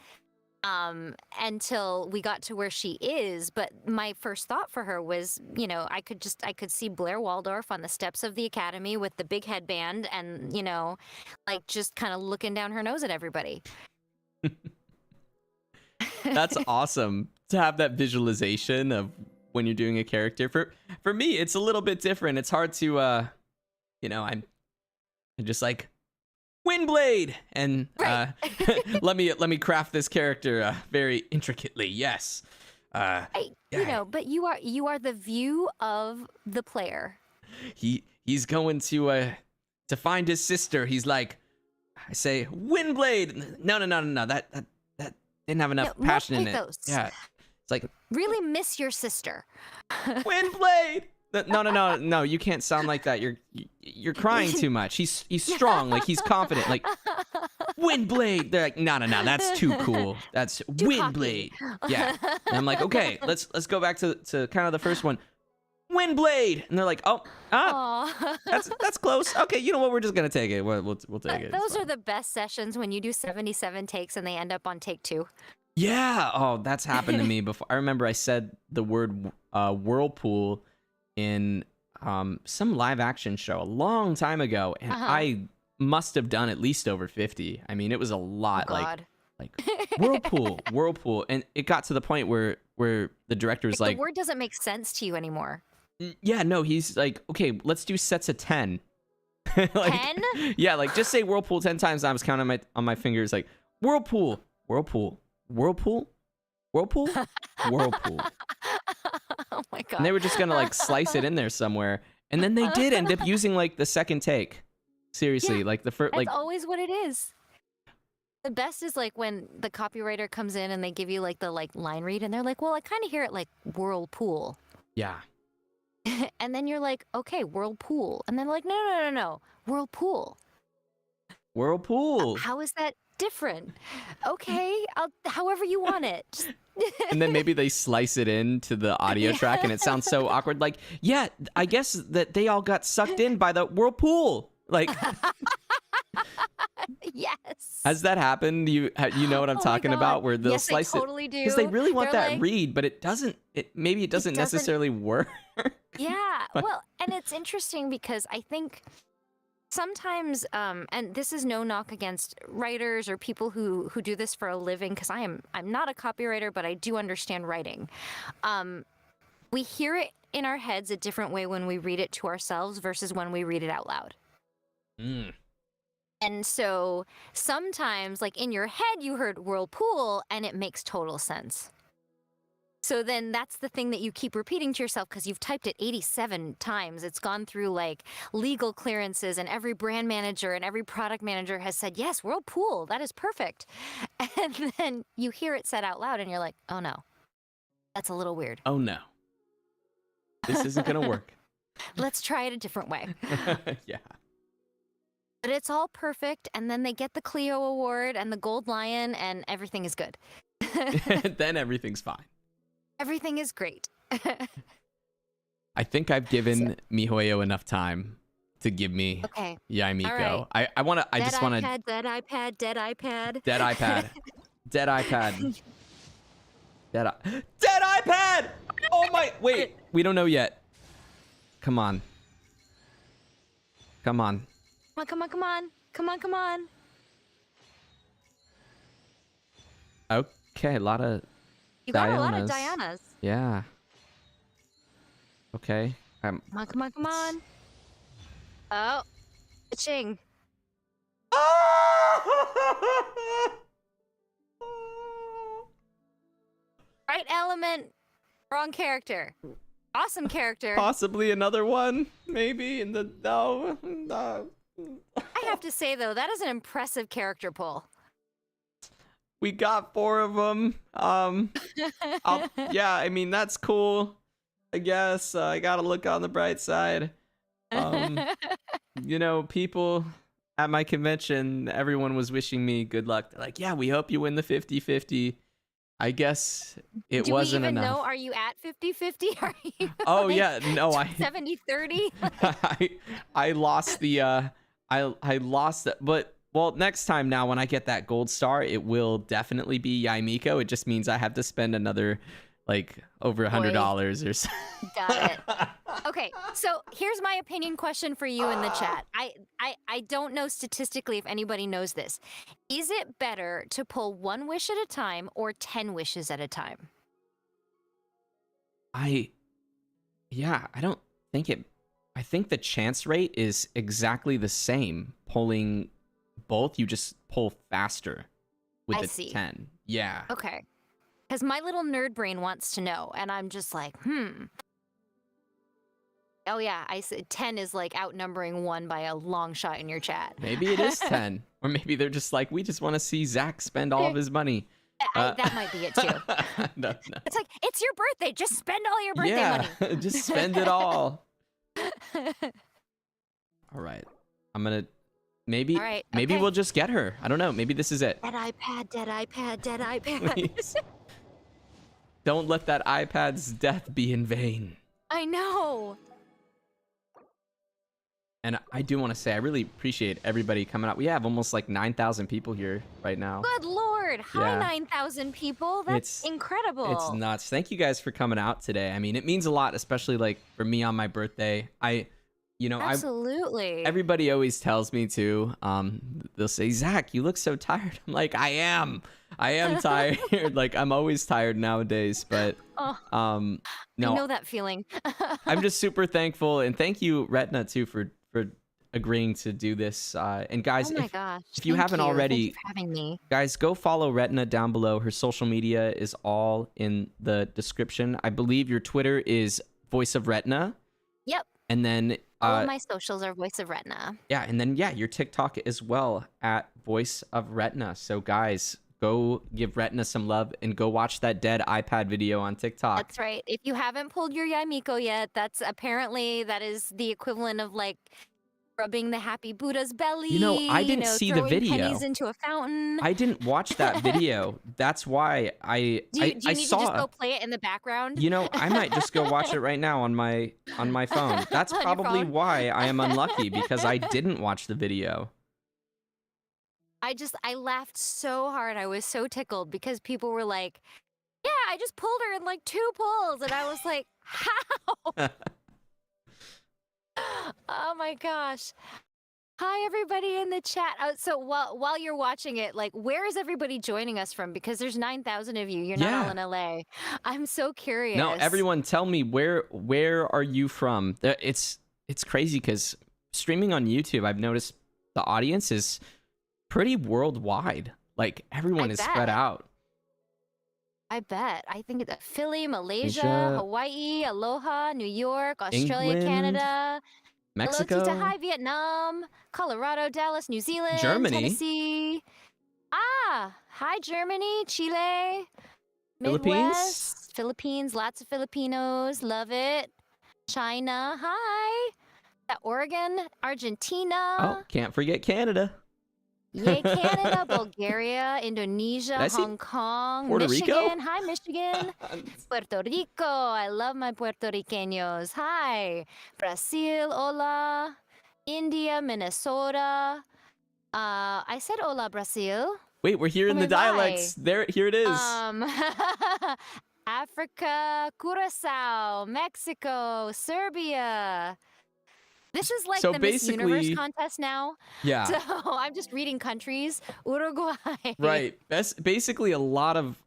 until we got to where she is. But my first thought for her was, I could see Blair Waldorf on the steps of the academy with the big headband and, like just kind of looking down her nose at everybody. That's awesome to have that visualization of when you're doing a character. For me, it's a little bit different. It's hard to I'm just like Windblade and Right. let me craft this character very intricately. Yes. But you are the view of the player. He's going to find his sister. He's like, I say Windblade. No. That didn't have enough passion in it. Those. Yeah. It's like, really miss your sister. Windblade. No, you can't sound like that. You're crying too much. He's strong, like he's confident, like Windblade. They're like, no, that's too cool. That's Too Windblade. cocky. Yeah. And I'm like, okay, let's go back to kind of the first one. Windblade. And they're like, Aw. that's close. Okay, you know what? We're just gonna take it. We'll take it. Those are the best sessions when you do 77 takes and they end up on take 2. Yeah. Oh, that's happened to me before. I remember I said the word whirlpool in some live action show a long time ago, and I must have done at least over 50. I mean, it was a lot. Oh, God. Like whirlpool, and it got to the point where the director's Like, like, the word doesn't make sense to you anymore. yeah, no, he's like, okay, let's do sets of 10. Like, 10? yeah, like just say whirlpool 10 times. I was counting on my fingers, like whirlpool, whirlpool, whirlpool, whirlpool, whirlpool. Oh my god. And they were just gonna like slice it in there somewhere, and then they did end up using like the second take. Seriously, Yeah, like the first, That's like always what it is. The best is like when the copywriter comes in and they give you like the line read and they're like, well, I kind of hear it like whirlpool. yeah, And then you're like, okay, whirlpool. And then like, no, whirlpool. whirlpool. How is that different? Okay, however you want it. And then maybe they slice it into the audio track, and it sounds so awkward. Like, yeah, I guess that they all got sucked in by the whirlpool. Like, Yes. has that happened? You know what I'm Oh my talking God. about, where they'll Yes, they slice totally it do. because they really want They're that like- read, but it doesn't. Maybe it doesn't doesn't- necessarily work. Yeah, well, and it's interesting because I think sometimes, and this is no knock against writers or people who do this for a living, because I'm not a copywriter, but I do understand writing. We hear it in our heads a different way when we read it to ourselves versus when we read it out loud. Mm. And so sometimes, like in your head, you heard whirlpool, and it makes total sense. So then that's the thing that you keep repeating to yourself because you've typed it 87 times. It's gone through like legal clearances, and every brand manager and every product manager has said, yes, whirlpool, that is perfect. And then you hear it said out loud and you're like, oh no, that's a little weird. Oh no, this isn't gonna work. Let's try it a different way. Yeah. But it's all perfect. And then they get the Clio Award and the Gold Lion, and everything is good. Then everything's fine. Everything is great. I think I've given MiHoYo enough time to give me Okay. Yae Miko. right. I just want to Dead iPad, dead iPad. dead iPad, dead iPad, dead iPad. Oh my! Wait, we don't know yet. Come on. Come on. Come on. Okay, a lot of You got a lot of Dianas. Dianas. Yeah. Okay. Come on. Oh, ching. Right element, wrong character. Awesome character. Possibly another one, maybe in the no. I have to say though, that is an impressive character pull. We got 4 of them. Yeah, I mean that's cool. I guess I gotta look on the bright side. You know, people at my convention, everyone was wishing me good luck. They're like, yeah, we hope you win the 50-50. I guess it Do wasn't we even enough. know? Are you at 50-50? Are you? Oh like yeah, no, I 70-30? I lost the I lost it, but well, next time now when I get that gold star, it will definitely be Yae Miko. It just means I have to spend another like over $100 or so. Got it. Okay, so here's my opinion question for you in the chat. I don't know statistically if anybody knows this. Is it better to pull 1 wish at a time or 10 wishes at a time? I don't think it. I think the chance rate is exactly the same. Pulling both, you just pull faster with I the see. 10. Yeah. Okay. Because my little nerd brain wants to know, and I'm just like, Oh yeah, I said 10 is like outnumbering 1 by a long shot in your chat. Maybe it is 10. Or maybe they're just like, we just want to see Zach spend all of his money. That might be it too. No. It's like, it's your birthday, just spend all your birthday Yeah, money. just spend it all. All right. I'm going to maybe All right, maybe okay. we'll just get her. I don't know. Maybe this is it. Dead iPad. Please. Don't let that iPad's death be in vain. I know. And I do want to say, I really appreciate everybody coming out. We have almost like 9,000 people here right now. Good Lord. Hi, Yeah. 9,000 people. That's incredible. It's nuts. Thank you guys for coming out today. I mean, it means a lot, especially like for me on my birthday. You know, Absolutely. everybody always tells me to. They'll say, Zach, you look so tired. I'm like, I am tired. Like, I'm always tired nowadays. But Oh, I no, know that feeling. I'm just super thankful, and thank you, Retna, too, for agreeing to do this. And guys, Oh my gosh. if you haven't Thank you already, for having me. guys, go follow Retna down below. Her social media is all in the description. I believe your Twitter is Voice of Retna. Yep. And then All of my socials are Voice of Retina. yeah, and then your TikTok as well at Voice of Retna. So guys, go give Retna some love and go watch that dead iPad video on TikTok. That's right. If you haven't pulled your Yae Miko yet, that is the equivalent of like rubbing the happy Buddha's belly. You know, I didn't see the throwing video. pennies into a fountain. I didn't watch that video. That's why I Do you I need saw. to just go play it in the background? You know, I might just go watch it right now on my phone. That's On your probably phone? why I am unlucky, because I didn't watch the video. I laughed so hard. I was so tickled because people were like, "Yeah, I just pulled her in like 2 pulls," and I was like, "How?" Oh my gosh. Hi everybody in the chat. So while you're watching it, like where is everybody joining us from? Because there's 9,000 of you. You're not all in LA. I'm so curious. No, everyone tell me where are you from? It's crazy because streaming on YouTube, I've noticed the audience is pretty worldwide. Like everyone is spread out. I bet. I think it's Philly, Malaysia, Asia, Hawaii, Aloha, New York, Australia, England, Canada, Mexico, hello, Tita, hi, Vietnam, Colorado, Dallas, New Zealand, Germany, Tennessee. Hi, Germany, Chile, Philippines, lots of Filipinos, love it. China, hi. Oregon, Argentina. Oh, can't forget Canada. Yay, Canada, Bulgaria, Indonesia, Hong Kong, Puerto Michigan. Rico? Hi, Michigan. Puerto Rico. I love my Puerto Ricanos. Hi. Brazil, hola. India, Minnesota. I said hola, Brazil. Wait, we're hearing the dialects. Here it is. Africa, Curacao, Mexico, Serbia. This is like the Miss Universe contest now. Yeah. So I'm just reading countries. Uruguay. Right. Basically a lot of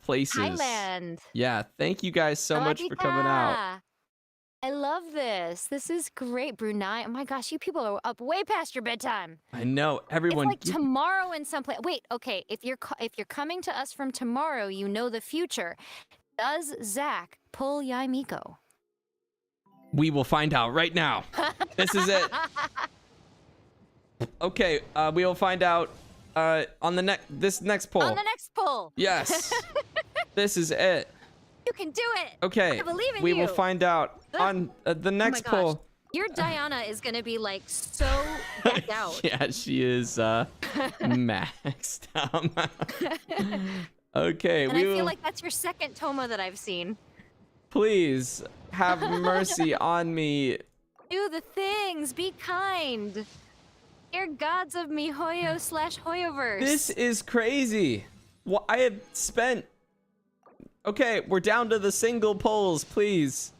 places. Thailand. Yeah. Thank you guys so much for coming out. I love this. This is great. Brunei. Oh my gosh, you people are up way past your bedtime. I know. Everyone. It's like tomorrow in some place. Wait, okay. If you're coming to us from tomorrow, you know the future. Does Zach pull Yae Miko? We will find out right now. This is it. Okay, we will find out on this next poll. On the next poll. Yes. This is it. You can do it. Okay. I believe in we you. will find out on the next poll. Your Diana is gonna be like so decked out. Yeah, she is maxed out. Okay. And I feel like that's your second Toma that I've seen. Please have mercy on me. Do the things. Be kind. Dear gods of MiHoYo/Hoyoverse. This is crazy. Well, I have spent. Okay, we're down to the single polls, please.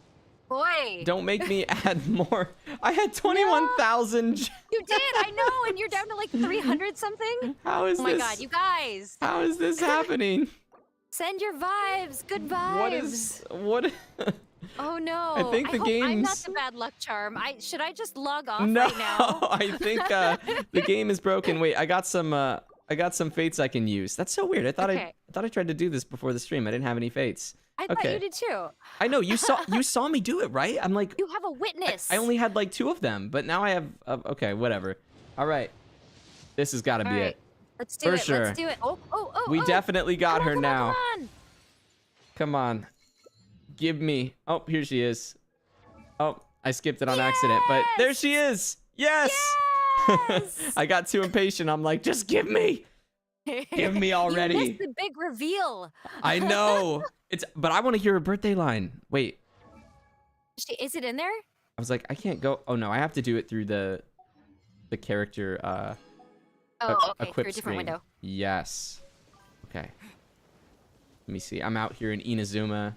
Boy. Don't make me add more. I had 21,000. You did, I know, and you're down to like 300 something. How is this? Oh my god, you guys. How is this happening? Send your vibes. Good vibes. What? Oh no. I think the game's... I'm not the bad luck charm. Should I just log off no, right now? I think the game is broken. Wait, I got some fates I can use. That's so weird. I thought I tried to do this before the stream. I didn't have any fates. I thought you did too. I know you saw me do it, right? I'm like, you have a witness. I only had like 2 of them, but now I have okay, whatever. All right. This has got to be it. Let's do it. Sure. Let's do it. Oh. We definitely got her now. Come on. Come on. Give me. Oh, here she is. Oh, I skipped it on accident, but there she is. Yes. I got too impatient. I'm like, just give me. Give me already. You missed the big reveal. I know. But I want to hear her birthday line. Wait. Is it in there? I was like, I can't go. Oh no, I have to do it through the character okay, equip through a different screen. window. Yes. Okay. Let me see. I'm out here in Inazuma,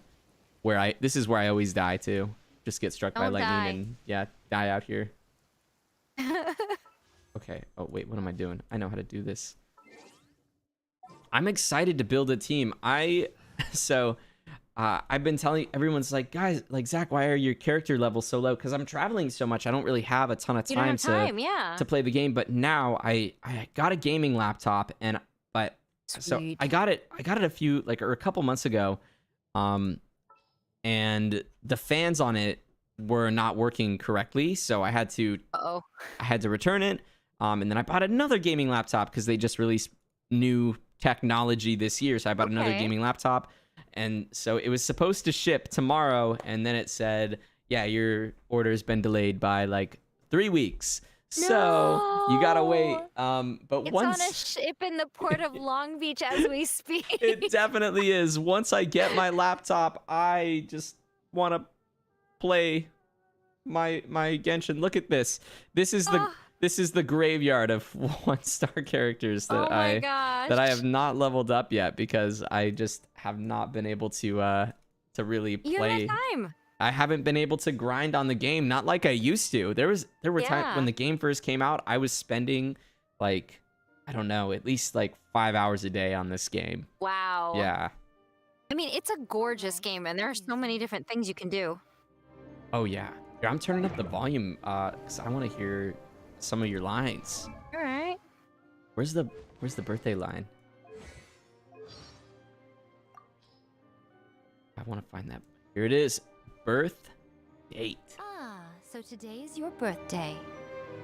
where this is where I always die too. just get struck by Don't lightning die. and die out here. Okay. Oh wait, what am I doing? I know how to do this. I'm excited to build a team. I've been telling everyone's like, guys, like Zach, why are your character levels so low? Because I'm traveling so much, I don't really have a ton of You don't time, have time, yeah. to play the game. But now I got a gaming laptop, so Sweet. I got it a couple months ago, and the fans on it were not working correctly, so I had to Uh-oh. return it. And then I bought another gaming laptop because they just released new technology this year, so I bought another Okay. gaming laptop. And so it was supposed to ship tomorrow, and then it said, yeah, your order's been delayed by like 3 weeks. So you gotta wait. But It's once on a ship in the port of Long Beach as we speak. it definitely is. Once I get my laptop, I just want to play my Genshin. Look at this. This is the graveyard of 1-star characters that Oh my gosh. I have not leveled up yet because I just have not been able to really You play. don't have time. I haven't been able to grind on the game, not like I used to. There were times when the game first came out, I was spending like, I don't know, at least like 5 hours a day on this game. Wow. Yeah. I mean, it's a gorgeous game, and there are so many different things you can do. Oh yeah. Here, I'm turning up the volume because I want to hear some of your lines. All right. Where's the birthday line? I want to find that. Here it is. Birth date. Ah, so today is your birthday.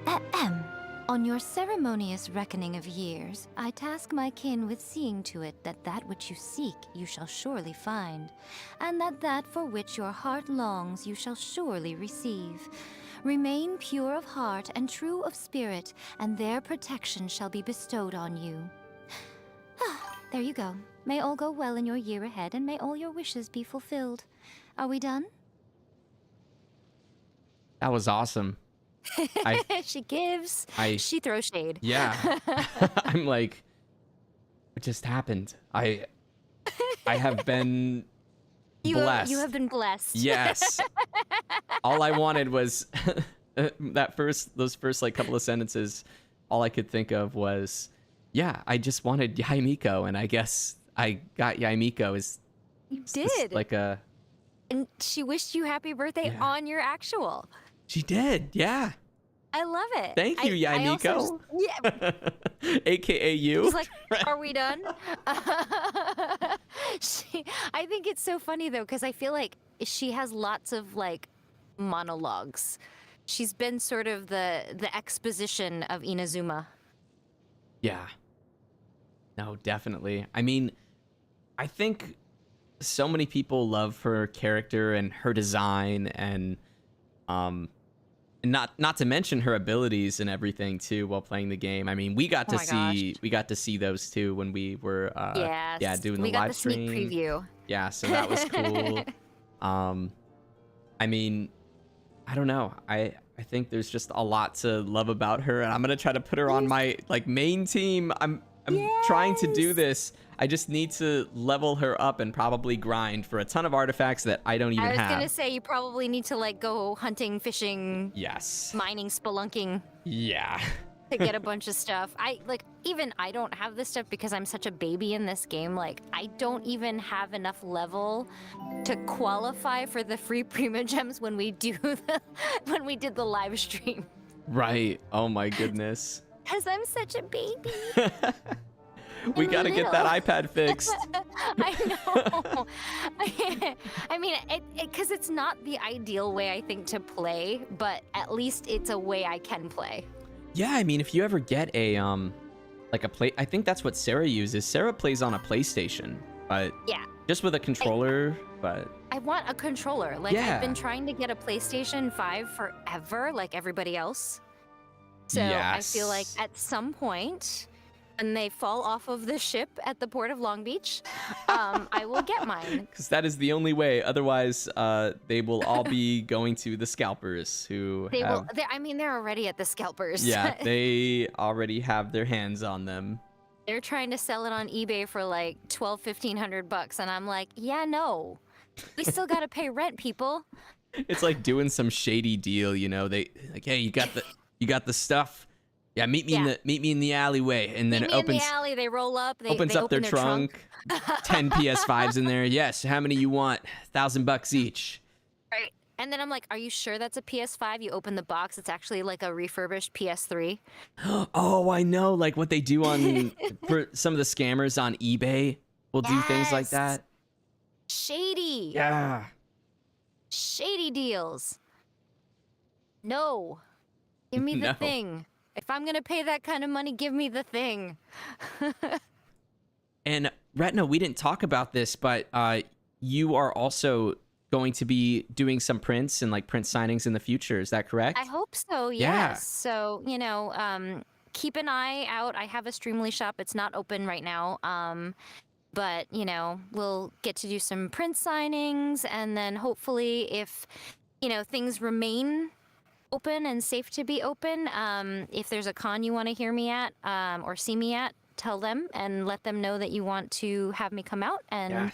Ahem. On your ceremonious reckoning of years, I task my kin with seeing to it that that which you seek you shall surely find, and that for which your heart longs you shall surely receive. Remain pure of heart and true of spirit, and their protection shall be bestowed on you. There you go. May all go well in your year ahead, and may all your wishes be fulfilled. Are we done? That was awesome. She gives. She throws shade. Yeah. I'm like, what just happened? I have been blessed. You have been blessed. Yes. All I wanted was those first like couple of sentences. All I could think of was, yeah, I just wanted Yae Miko, and I guess I got Yae Miko. You did. Like a. And she wished you happy birthday on your actual. She did, yeah. I love it. Thank you, Yae Miko. Yeah. AKA you. She's like, are we done? I think it's so funny though, because I feel like she has lots of like monologues. She's been sort of the exposition of Inazuma. Yeah. No, definitely. I mean, I think so many people love her character and her design, and not to mention her abilities and everything too while playing the game. I mean, we got to see those too when we were doing the live stream. We got the sneak preview. Yeah, so that was cool. I mean, I don't know. I think there's just a lot to love about her, and I'm gonna try to put her on my like main team. I'm trying to do this. I just need to level her up and probably grind for a ton of artifacts that I don't even have. I was gonna say you probably need to like go hunting, fishing, yes, mining, spelunking. Yeah. To get a bunch of stuff. I don't have this stuff because I'm such a baby in this game. Like, I don't even have enough level to qualify for the free Prima Gems when we did the live stream. Right. Oh my goodness. Because I'm such a baby. We gotta get that iPad fixed. I know. I mean, because it's not the ideal way, I think, to play, but at least it's a way I can play. Yeah, I mean, if you ever get a I think that's what Sarah uses. Sarah plays on a PlayStation, but yeah, just with a controller. But I want a controller. Like, yeah. I've been trying to get a PlayStation 5 forever, like everybody else. So yes. I feel like at some point, when they fall off of the ship at the port of Long Beach, I will get mine. Because that is the only way. Otherwise, they will all be going to the scalpers who they're already at the scalpers. Yeah, they already have their hands on them. They're trying to sell it on eBay for like $1,200-1,500, and I'm like, yeah, no. We still gotta pay rent, people. It's like doing some shady deal, you know. They like, hey, you got the stuff. Yeah, meet me in the alleyway, and then Meet it me in the opens alley. They roll up. They opens up their open trunk. 10 PS5s in there. Yes, how many you want? $1,000 each. Right. And then I'm like, are you sure that's a PS5? You open the box, it's actually like a refurbished PS3. Oh, I know, like what they do on for some of the scammers on eBay will do things like that. Shady. Yeah. Shady deals. No. Give me the No. thing. If I'm going to pay that kind of money, give me the thing. And Ratana, we didn't talk about this, but you are also going to be doing some prints and like print signings in the future. Is that correct? I hope so, yes. Yeah. So, keep an eye out. I have a Streamly shop. It's not open right now. But, we'll get to do some print signings. And then hopefully if, things remain open and safe to be open, if there's a con you want to hear me at or see me at, tell them and let them know that you want to have me come out, and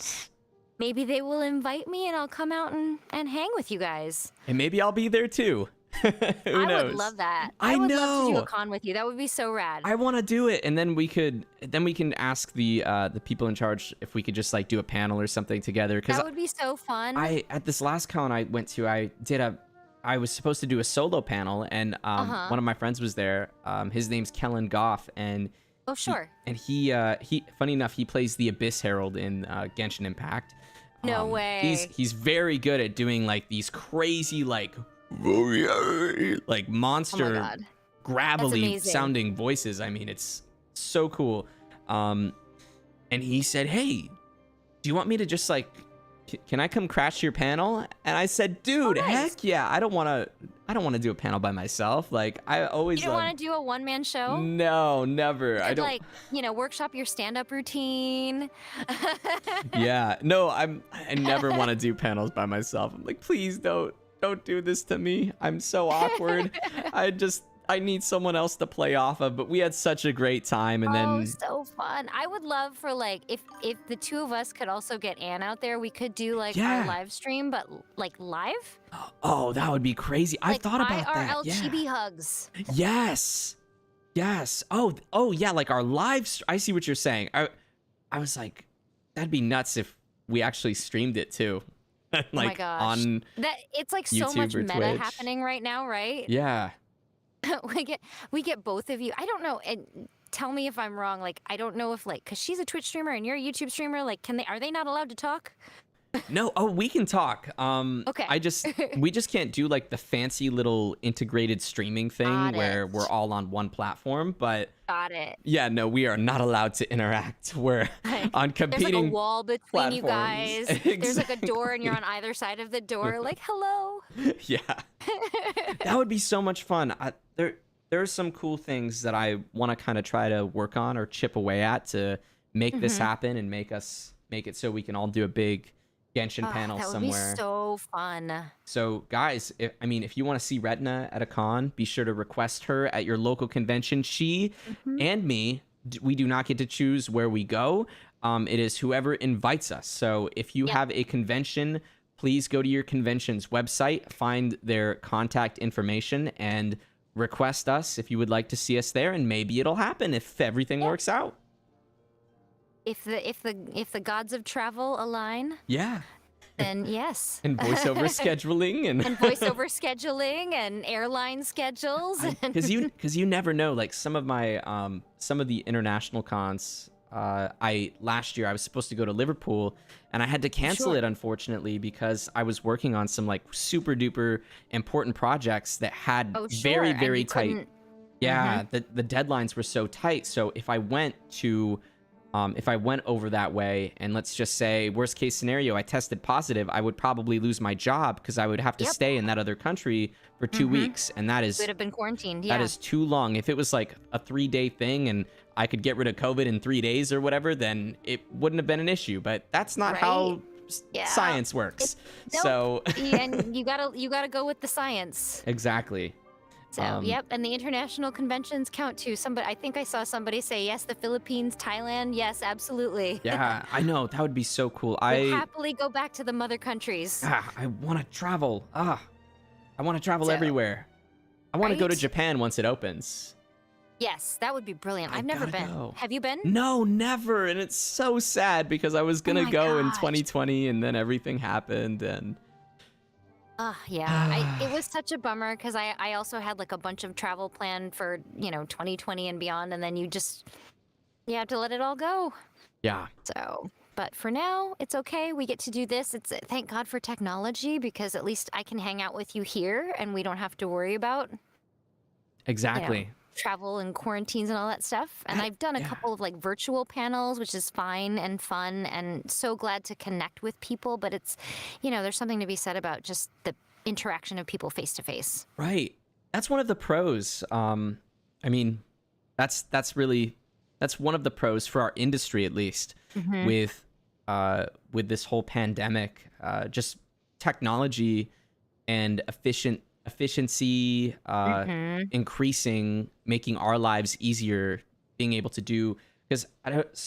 maybe they will invite me and I'll come out and hang with you guys. And maybe I'll be there too. Who knows? I would love that. I would know. love to do a con with you. That would be so rad. I want to do it, and then we can ask the people in charge if we could just like do a panel or something together. That would be so fun. At this last con I went to, I was supposed to do a solo panel, and one of my friends was there. His name's Kellen Goff, and oh sure. He funny enough, he plays the Abyss Herald in Genshin Impact. No way. He's very good at doing like these crazy like monster gravelly sounding voices. I mean, it's so cool. And he said, "Hey, do you want me to just like can I come crash your panel?" And I said, "Dude, heck yeah. I don't want to do a panel by myself. Like I always You don't want to do a one-man show? No, never. I don't like, workshop your stand-up routine. Yeah. No, I never want to do panels by myself. I'm like, "Please don't do this to me. I'm so awkward. I need someone else to play off of." But we had such a great time, and then so fun. I would love for like if the two of us could also get Anne out there, we could do like our live stream, but like live. Oh, that would be crazy. I thought about that. IRL chibi hugs. Yes. Oh yeah, like our live. I see what you're saying. I was like, that'd be nuts if we actually streamed it too. Like, oh my gosh. On that it's like YouTube so much meta Twitch happening right now, right? Yeah. we get both of you. I don't know, and tell me if I'm wrong. Like, I don't know if like, cause she's a Twitch streamer and you're a YouTube streamer. Like, are they not allowed to talk? No. Oh, we can talk. Okay. We just can't do like the fancy little integrated streaming thing where we're all on one platform. But got it. Yeah, no, we are not allowed to interact. We're on competing. There's like a wall between platforms. you guys. Exactly. There's like a door, and you're on either side of the door. Like, hello. Yeah, that would be so much fun. There are some cool things that I want to kind of try to work on or chip away at to make this happen and make it so we can all do a big Genshin panel somewhere. That would be so fun. So guys, if you want to see Ratana at a con, be sure to request her at your local convention. She and me, we do not get to choose where we go. It is whoever invites us. So if you have a convention, please go to your convention's website, find their contact information, and request us if you would like to see us there, and maybe it'll happen if everything works out. If the gods of travel align, then yes. And voiceover scheduling and voiceover scheduling and airline schedules. Because you never know. Like some of the international cons. Last year I was supposed to go to Liverpool, and I had to cancel it, unfortunately, because I was working on some like super duper important projects that had very, very tight. Yeah, the deadlines were so tight. So if I went over that way, and let's just say worst case scenario, I tested positive, I would probably lose my job because I would have to stay in that other country for 2 weeks, and that is would have been quarantined. Yeah, that is too long. If it was like a 3-day thing and I could get rid of COVID in 3 days or whatever, then it wouldn't have been an issue. But that's not how science works. And you gotta go with the science. Exactly. So, yep, and the international conventions count too. I think I saw somebody say, yes, the Philippines, Thailand, yes, absolutely. Yeah, I know. That would be so cool. We'll happily go back to the mother countries. I want to travel. I want to travel everywhere. I want to go to Japan once it opens. Yes, that would be brilliant. I've never been. Go. Have you been? No, never. And it's so sad because I was going to go in 2020 and then everything happened and... yeah, it was such a bummer because I also had like a bunch of travel planned for, 2020 and beyond, and then you have to let it all go. Yeah. So, but for now, it's okay. We get to do this. Thank God for technology because at least I can hang out with you here and we don't have to worry about exactly travel and quarantines and all that stuff. And I've done a couple of like virtual panels, which is fine and fun and so glad to connect with people. But it's, there's something to be said about just the interaction of people face to face. Right. That's one of the pros. I mean, that's one of the pros for our industry, at least, with this whole pandemic. Just technology and efficiency increasing, making our lives easier, being able to do, because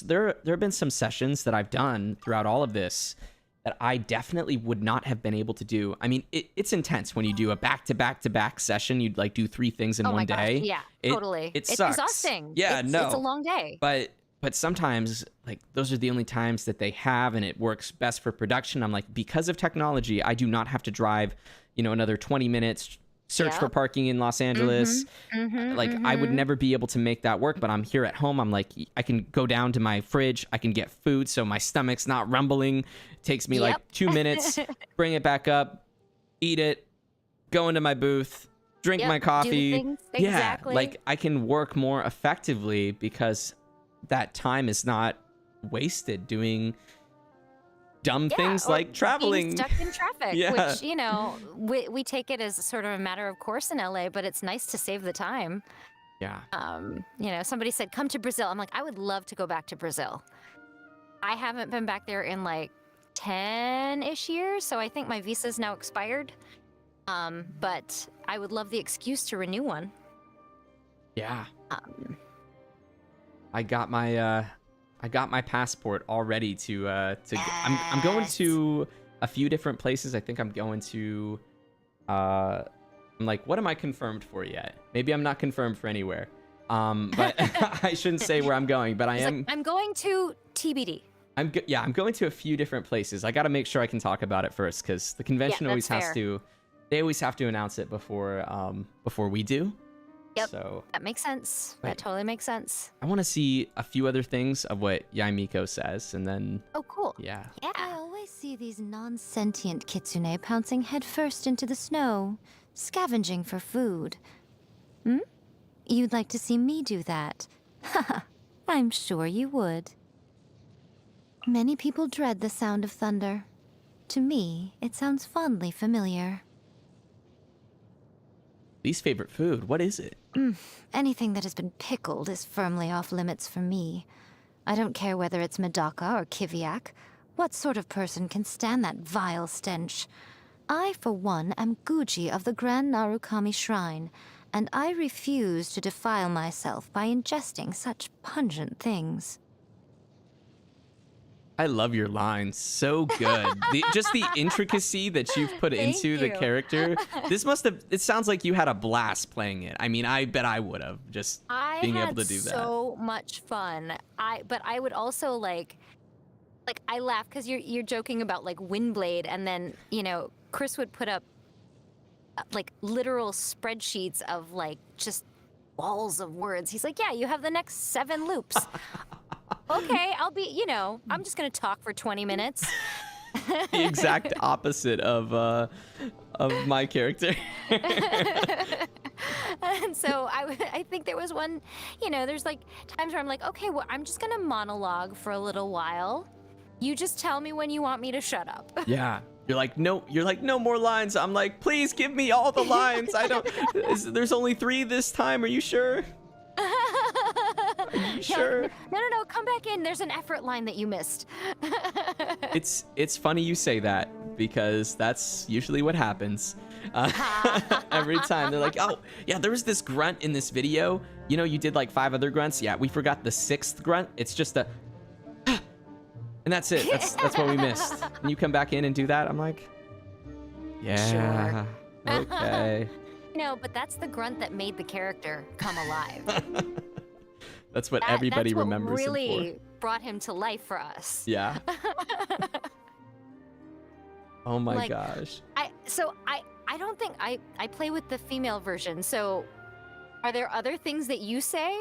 there have been some sessions that I've done throughout all of this that I definitely would not have been able to do. I mean, it's intense when you do a back-to-back-to-back session. You'd like do 3 things in one day. Yeah, totally. It's sucks. Exhausting. Yeah, it's a long day. But sometimes, like, those are the only times that they have, and it works best for production. I'm like, because of technology, I do not have to drive, another 20 minutes, search for parking in Los Angeles. I would never be able to make that work, but I'm here at home. I'm like, I can go down to my fridge. I can get food so my stomach's not rumbling. It takes me like 2 minutes, bring it back up, eat it, go into my booth, drink my coffee. Exactly. Yeah, like I can work more effectively because that time is not wasted doing dumb things like traveling, being stuck in traffic, which we take it as sort of a matter of course in LA, but it's nice to save the time. Somebody said come to Brazil. I'm like, I would love to go back to Brazil. I haven't been back there in like 10-ish years, so I think my visa's now expired, but I would love the excuse to renew one. I got my passport all ready to I'm going to a few different places. I think I'm going to I'm like, what am I confirmed for yet? Maybe I'm not confirmed for anywhere. But I shouldn't say where I'm going, but I'm going to TBD. I'm going to a few different places. I got to make sure I can talk about it first because the convention always has to announce it before we do. Yep, so that makes sense. That totally makes sense. I want to see a few other things of what Yae Miko says, and then... Oh, cool. Yeah. I always see these non-sentient kitsune pouncing headfirst into the snow, scavenging for food. You'd like to see me do that? Haha, I'm sure you would. Many people dread the sound of thunder. To me, it sounds fondly familiar. Least favorite food, what is it? Anything that has been pickled is firmly off limits for me. I don't care whether it's Medaka or Kiviak. What sort of person can stand that vile stench? I, for one, am Guji of the Grand Narukami Shrine, and I refuse to defile myself by ingesting such pungent things. I love your lines. So good. Just the intricacy that you've put into the character. It sounds like you had a blast playing it. I mean, I bet I would have just being able to do that. So much fun. But I would also like I laugh because you're joking about like Windblade, and then, Chris would put up like literal spreadsheets of like just walls of words. He's like, yeah, you have the next 7 loops. Okay, I'll be, I'm just going to talk for 20 minutes. The exact opposite of my character. And so I think there was one, there's like times where I'm like, okay, well, I'm just going to monologue for a little while. You just tell me when you want me to shut up. Yeah. You're like, no more lines. I'm like, please give me all the lines. There's only 3 this time. Are you sure? Are you sure? No, come back in. There's an effort line that you missed. It's funny you say that because that's usually what happens. Every time they're like, oh yeah, there was this grunt in this video, you know, you did like 5 other grunts. Yeah, we forgot the 6th grunt. It's just a and that's it. That's what we missed. And you come back in and do that, I'm like, yeah, sure. Okay. No, but that's the grunt that made the character come alive. That's what everybody remembers him for. Really brought him to life for us. Yeah. Oh my gosh. I don't think I play with the female version. So are there other things that you say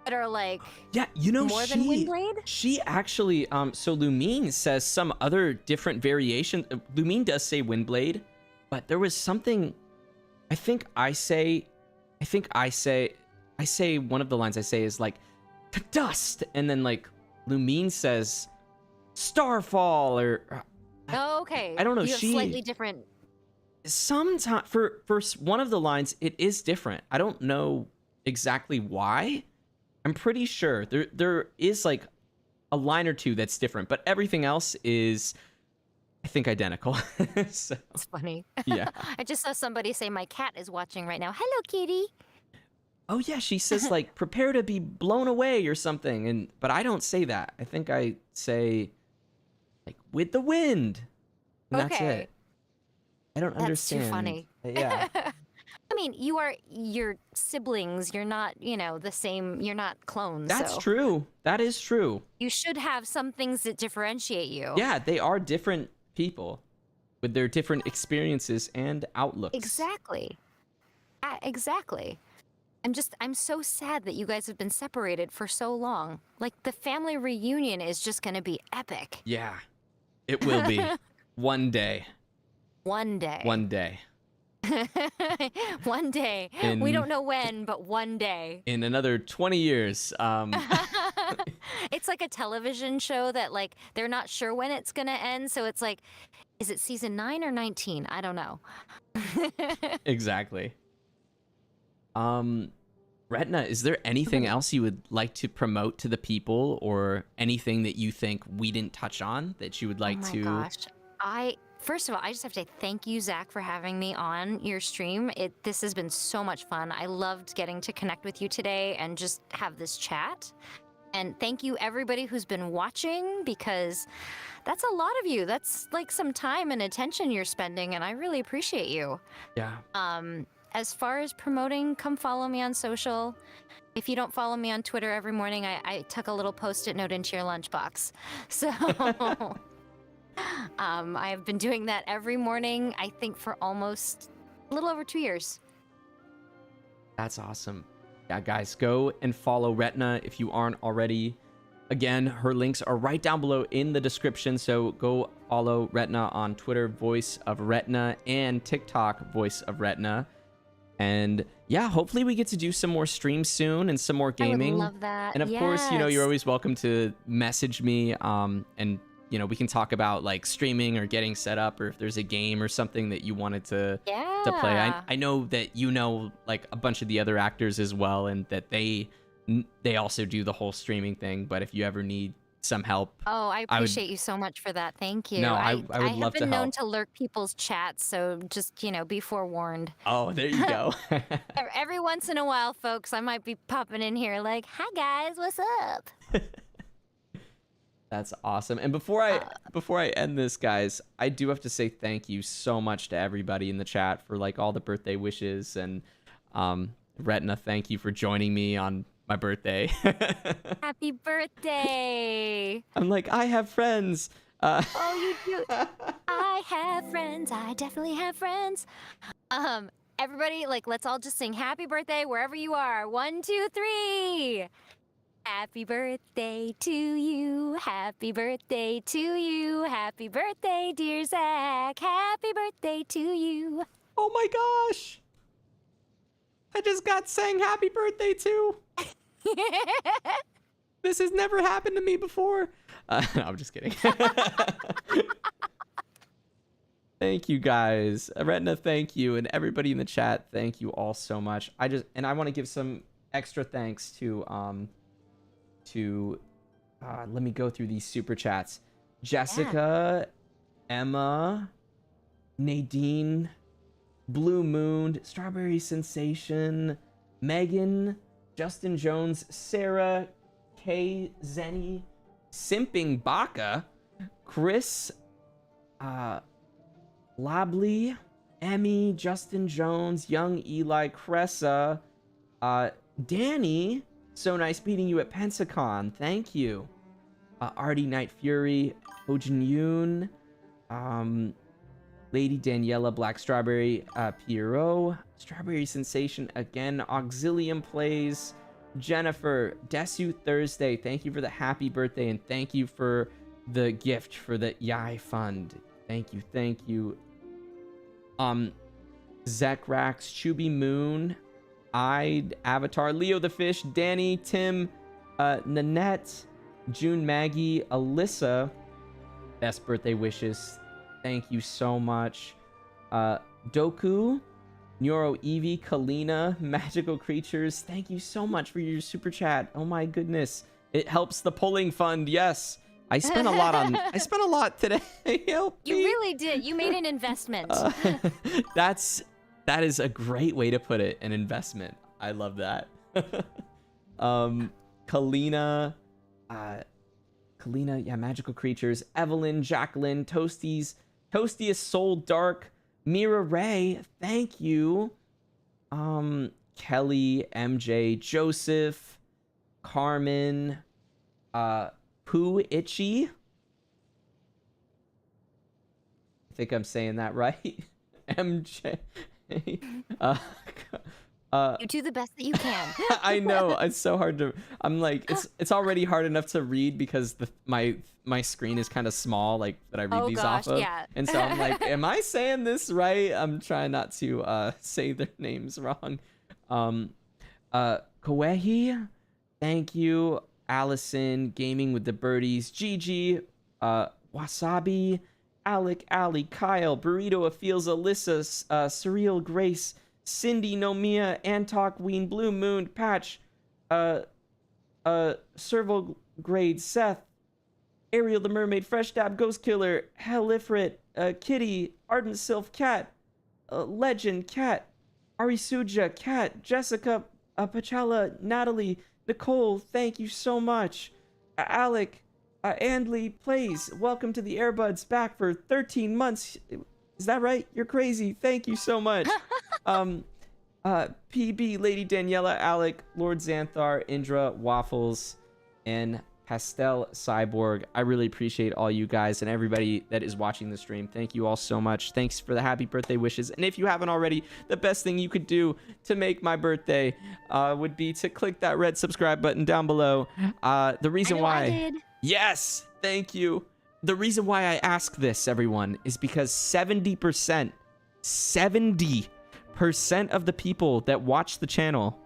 that are like, yeah, you know, more than Windblade? She actually so Lumine says some other different variation. Lumine does say Windblade, but there was something I say one of the lines I say is like dust, and then like Lumine says Starfall, or oh, okay. I don't know. You have slightly different. Sometimes for one of the lines, it is different. I don't know exactly why. I'm pretty sure there is like a line or two that's different, but everything else is, I think, identical. So, it's funny. Yeah. I just saw somebody say my cat is watching right now. Hello, kitty. Oh yeah, she says like prepare to be blown away or something, but I don't say that. I think I say like with the wind. And okay. That's it. I don't understand. That's too funny. Yeah. I mean, you're siblings. You're not, you know, the same. You're not clones. That's so true. That is true. You should have some things that differentiate you. Yeah, they are different people with their different experiences and outlooks. Exactly. Exactly. I'm so sad that you guys have been separated for so long. Like, the family reunion is just going to be epic. Yeah, it will be. One day. One day. One day. One day. We don't know when, but one day. In another 20 years. It's like a television show that, like, they're not sure when it's going to end. So it's like, is it season 9 or 19? I don't know. Exactly. Retna, is there anything else you would like to promote to the people, or anything that you think we didn't touch on that you would like to? Oh my gosh. First of all, I just have to thank you, Zach, for having me on your stream. This has been so much fun. I loved getting to connect with you today and just have this chat. And thank you, everybody who's been watching, because that's a lot of you. That's like some time and attention you're spending, and I really appreciate you. Yeah. As far as promoting, come follow me on social. If you don't follow me on Twitter every morning, I tuck a little Post-it note into your lunchbox. So I've been doing that every morning, I think, for almost a little over 2 years. That's awesome. Yeah, guys, go and follow Retna if you aren't already. Again, her links are right down below in the description, so go follow Retna on Twitter, Voice of Retna, and TikTok, Voice of Retna. And yeah, hopefully we get to do some more streams soon and some more gaming. I would love that. And of course, you know, you're always welcome to message me, and you know, we can talk about like streaming or getting set up, or if there's a game or something that you wanted to play. I know that you know like a bunch of the other actors as well, and that they also do the whole streaming thing. But if you ever need some help, I appreciate you so much for that. Thank you. No, I would love to help. I have been known to lurk people's chats, so just, you know, be forewarned. Oh, there you go. Every once in a while, folks, I might be popping in here like, "Hi guys, what's up?" That's awesome. And before I end this, guys, I do have to say thank you so much to everybody in the chat for like all the birthday wishes. And Retna, thank you for joining me on my birthday. Happy birthday! I'm like, I have friends. Oh, you do. I have friends. I definitely have friends. Everybody, like, let's all just sing happy birthday wherever you are. 1, 2, 3. Happy birthday to you. Happy birthday to you. Happy birthday, dear Zach. Happy birthday to you. Oh my gosh. I just got sang happy birthday too. This has never happened to me before. No, I'm just kidding. Thank you guys. Retna, thank you. And everybody in the chat, thank you all so much. I want to give some extra thanks to let me go through these super chats. Jessica, Emma, Nadine, Blue Moon, Strawberry Sensation, Megan, Justin Jones, Sarah, Kay, Zenny, Simping Baka, Chris, Lably, Emmy, Justin Jones, Young Eli, Cressa, Danny. So nice meeting you at Pensacon. Thank you. Artie Night Fury, Hojin Yoon, Lady Daniela, Black Strawberry, Pierrot, Strawberry Sensation again, Auxilium Plays, Jennifer, Desu Thursday, thank you for the happy birthday, and thank you for the gift for the Yae Fund. Thank you, thank you. Zekrax, Chubby Moon, Avatar, Leo the Fish, Danny, Tim, Nanette, June Maggie, Alyssa, best birthday wishes. Thank you so much. Doku, Neuro Evie, Kalina, Magical Creatures. Thank you so much for your super chat. Oh my goodness. It helps the polling fund. Yes. I spent a lot today. Help me. You really did. You made an investment. That is a great way to put it, an investment. I love that. Kalina, yeah, Magical Creatures, Evelyn, Jacqueline, Toastiest Soul Dark, Mira Ray, thank you. Kelly, MJ, Joseph, Carmen, Pooh Itchy. I think I'm saying that right. MJ. You do the best that you can. I know, it's so hard to. I'm like, it's already hard enough to read because my screen is kind of small, like that I read these off of. Yeah. And so I'm like, am I saying this right? I'm trying not to say their names wrong. Kowehi, thank you. Allison, Gaming with the Birdies, Gigi, Wasabi, Alec, Ali, Kyle, Burrito, Feels, Alyssa, Surreal Grace, Cindy, Nomia, Antok, Ween, Blue Moon, Patch, Serval Grade, Seth, Ariel the Mermaid, Fresh Dab, Ghost Killer, Helifrit, Kitty, Ardent Sylph, Cat, Legend, Cat, Arisuja, Cat, Jessica, Pachella, Natalie, Nicole, thank you so much. Alec, Andley Plays, welcome to the Airbuds, back for 13 months. Is that right? You're crazy. Thank you so much. PB, Lady Daniela, Alec, Lord Xanthar, Indra, Waffles, and Pastel Cyborg. I really appreciate all you guys and everybody that is watching the stream. Thank you all so much. Thanks for the happy birthday wishes. And if you haven't already, the best thing you could do to make my birthday would be to click that red subscribe button down below. The reason why... I did. Yes, thank you. The reason why I ask this, everyone, is because 70% of the people that watch the channel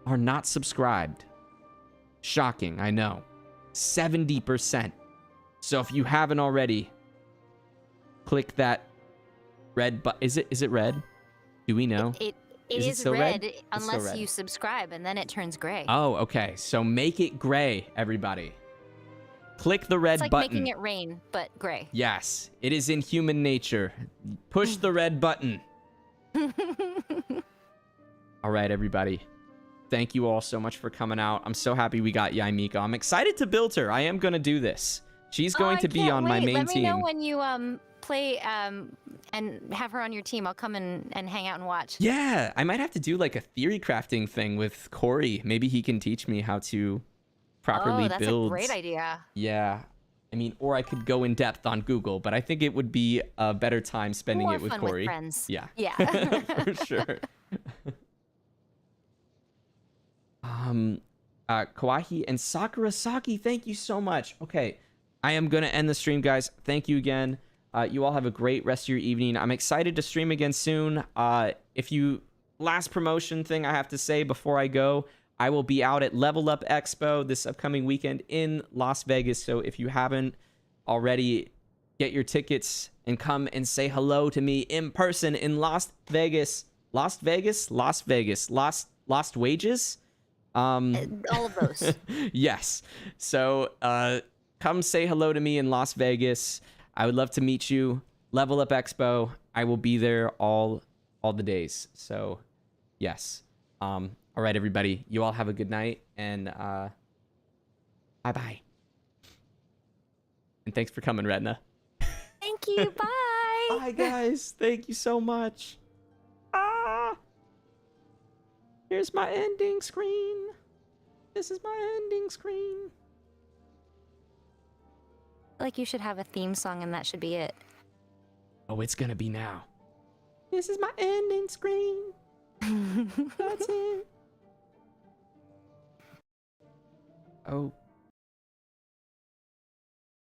are not subscribed. Shocking, I know. 70%. So if you haven't already, click that red button. Is it red? Do we know? It Is it is still red, red? unless red. you subscribe, and then it turns gray. Oh, okay. So make it gray, everybody. Click the red it's like button. making it rain, but gray. Yes, it is in human nature. Push the red button. All right, everybody. Thank you all so much for coming out. I'm so happy we got Yae Miko. I'm excited to build her. I am going to do this. She's going to be on my main team. Let me know when you play and have her on your team. I'll come and hang out and watch. Yeah, I might have to do like a theory crafting thing with Corey. Maybe he can teach me how to properly that's build. a great idea. Yeah. I mean, or I could go in depth on Google, but I think it would be a better time spending More it with fun Corey. With friends. Yeah. Yeah. For sure. Kawahi and Sakura Saki, thank you so much. Okay, I am gonna end the stream, guys. Thank you again. You all have a great rest of your evening. I'm excited to stream again soon. Last promotion thing I have to say before I go, I will be out at Level Up Expo this upcoming weekend in Las Vegas. So if you haven't already, get your tickets and come and say hello to me in person in Las Vegas. Lost Wages? All of those. Yes. So come say hello to me in Las Vegas. I would love to meet you. Level Up Expo. I will be there all the days. So, yes. All right, everybody. You all have a good night, and bye-bye. And thanks for coming, Ratana. Thank you. Bye. Bye, guys. Thank you so much. Here's my ending screen. This is my ending screen. Like you should have a theme song and that should be it. Oh, it's gonna be now. This is my ending screen. That's it. Oh.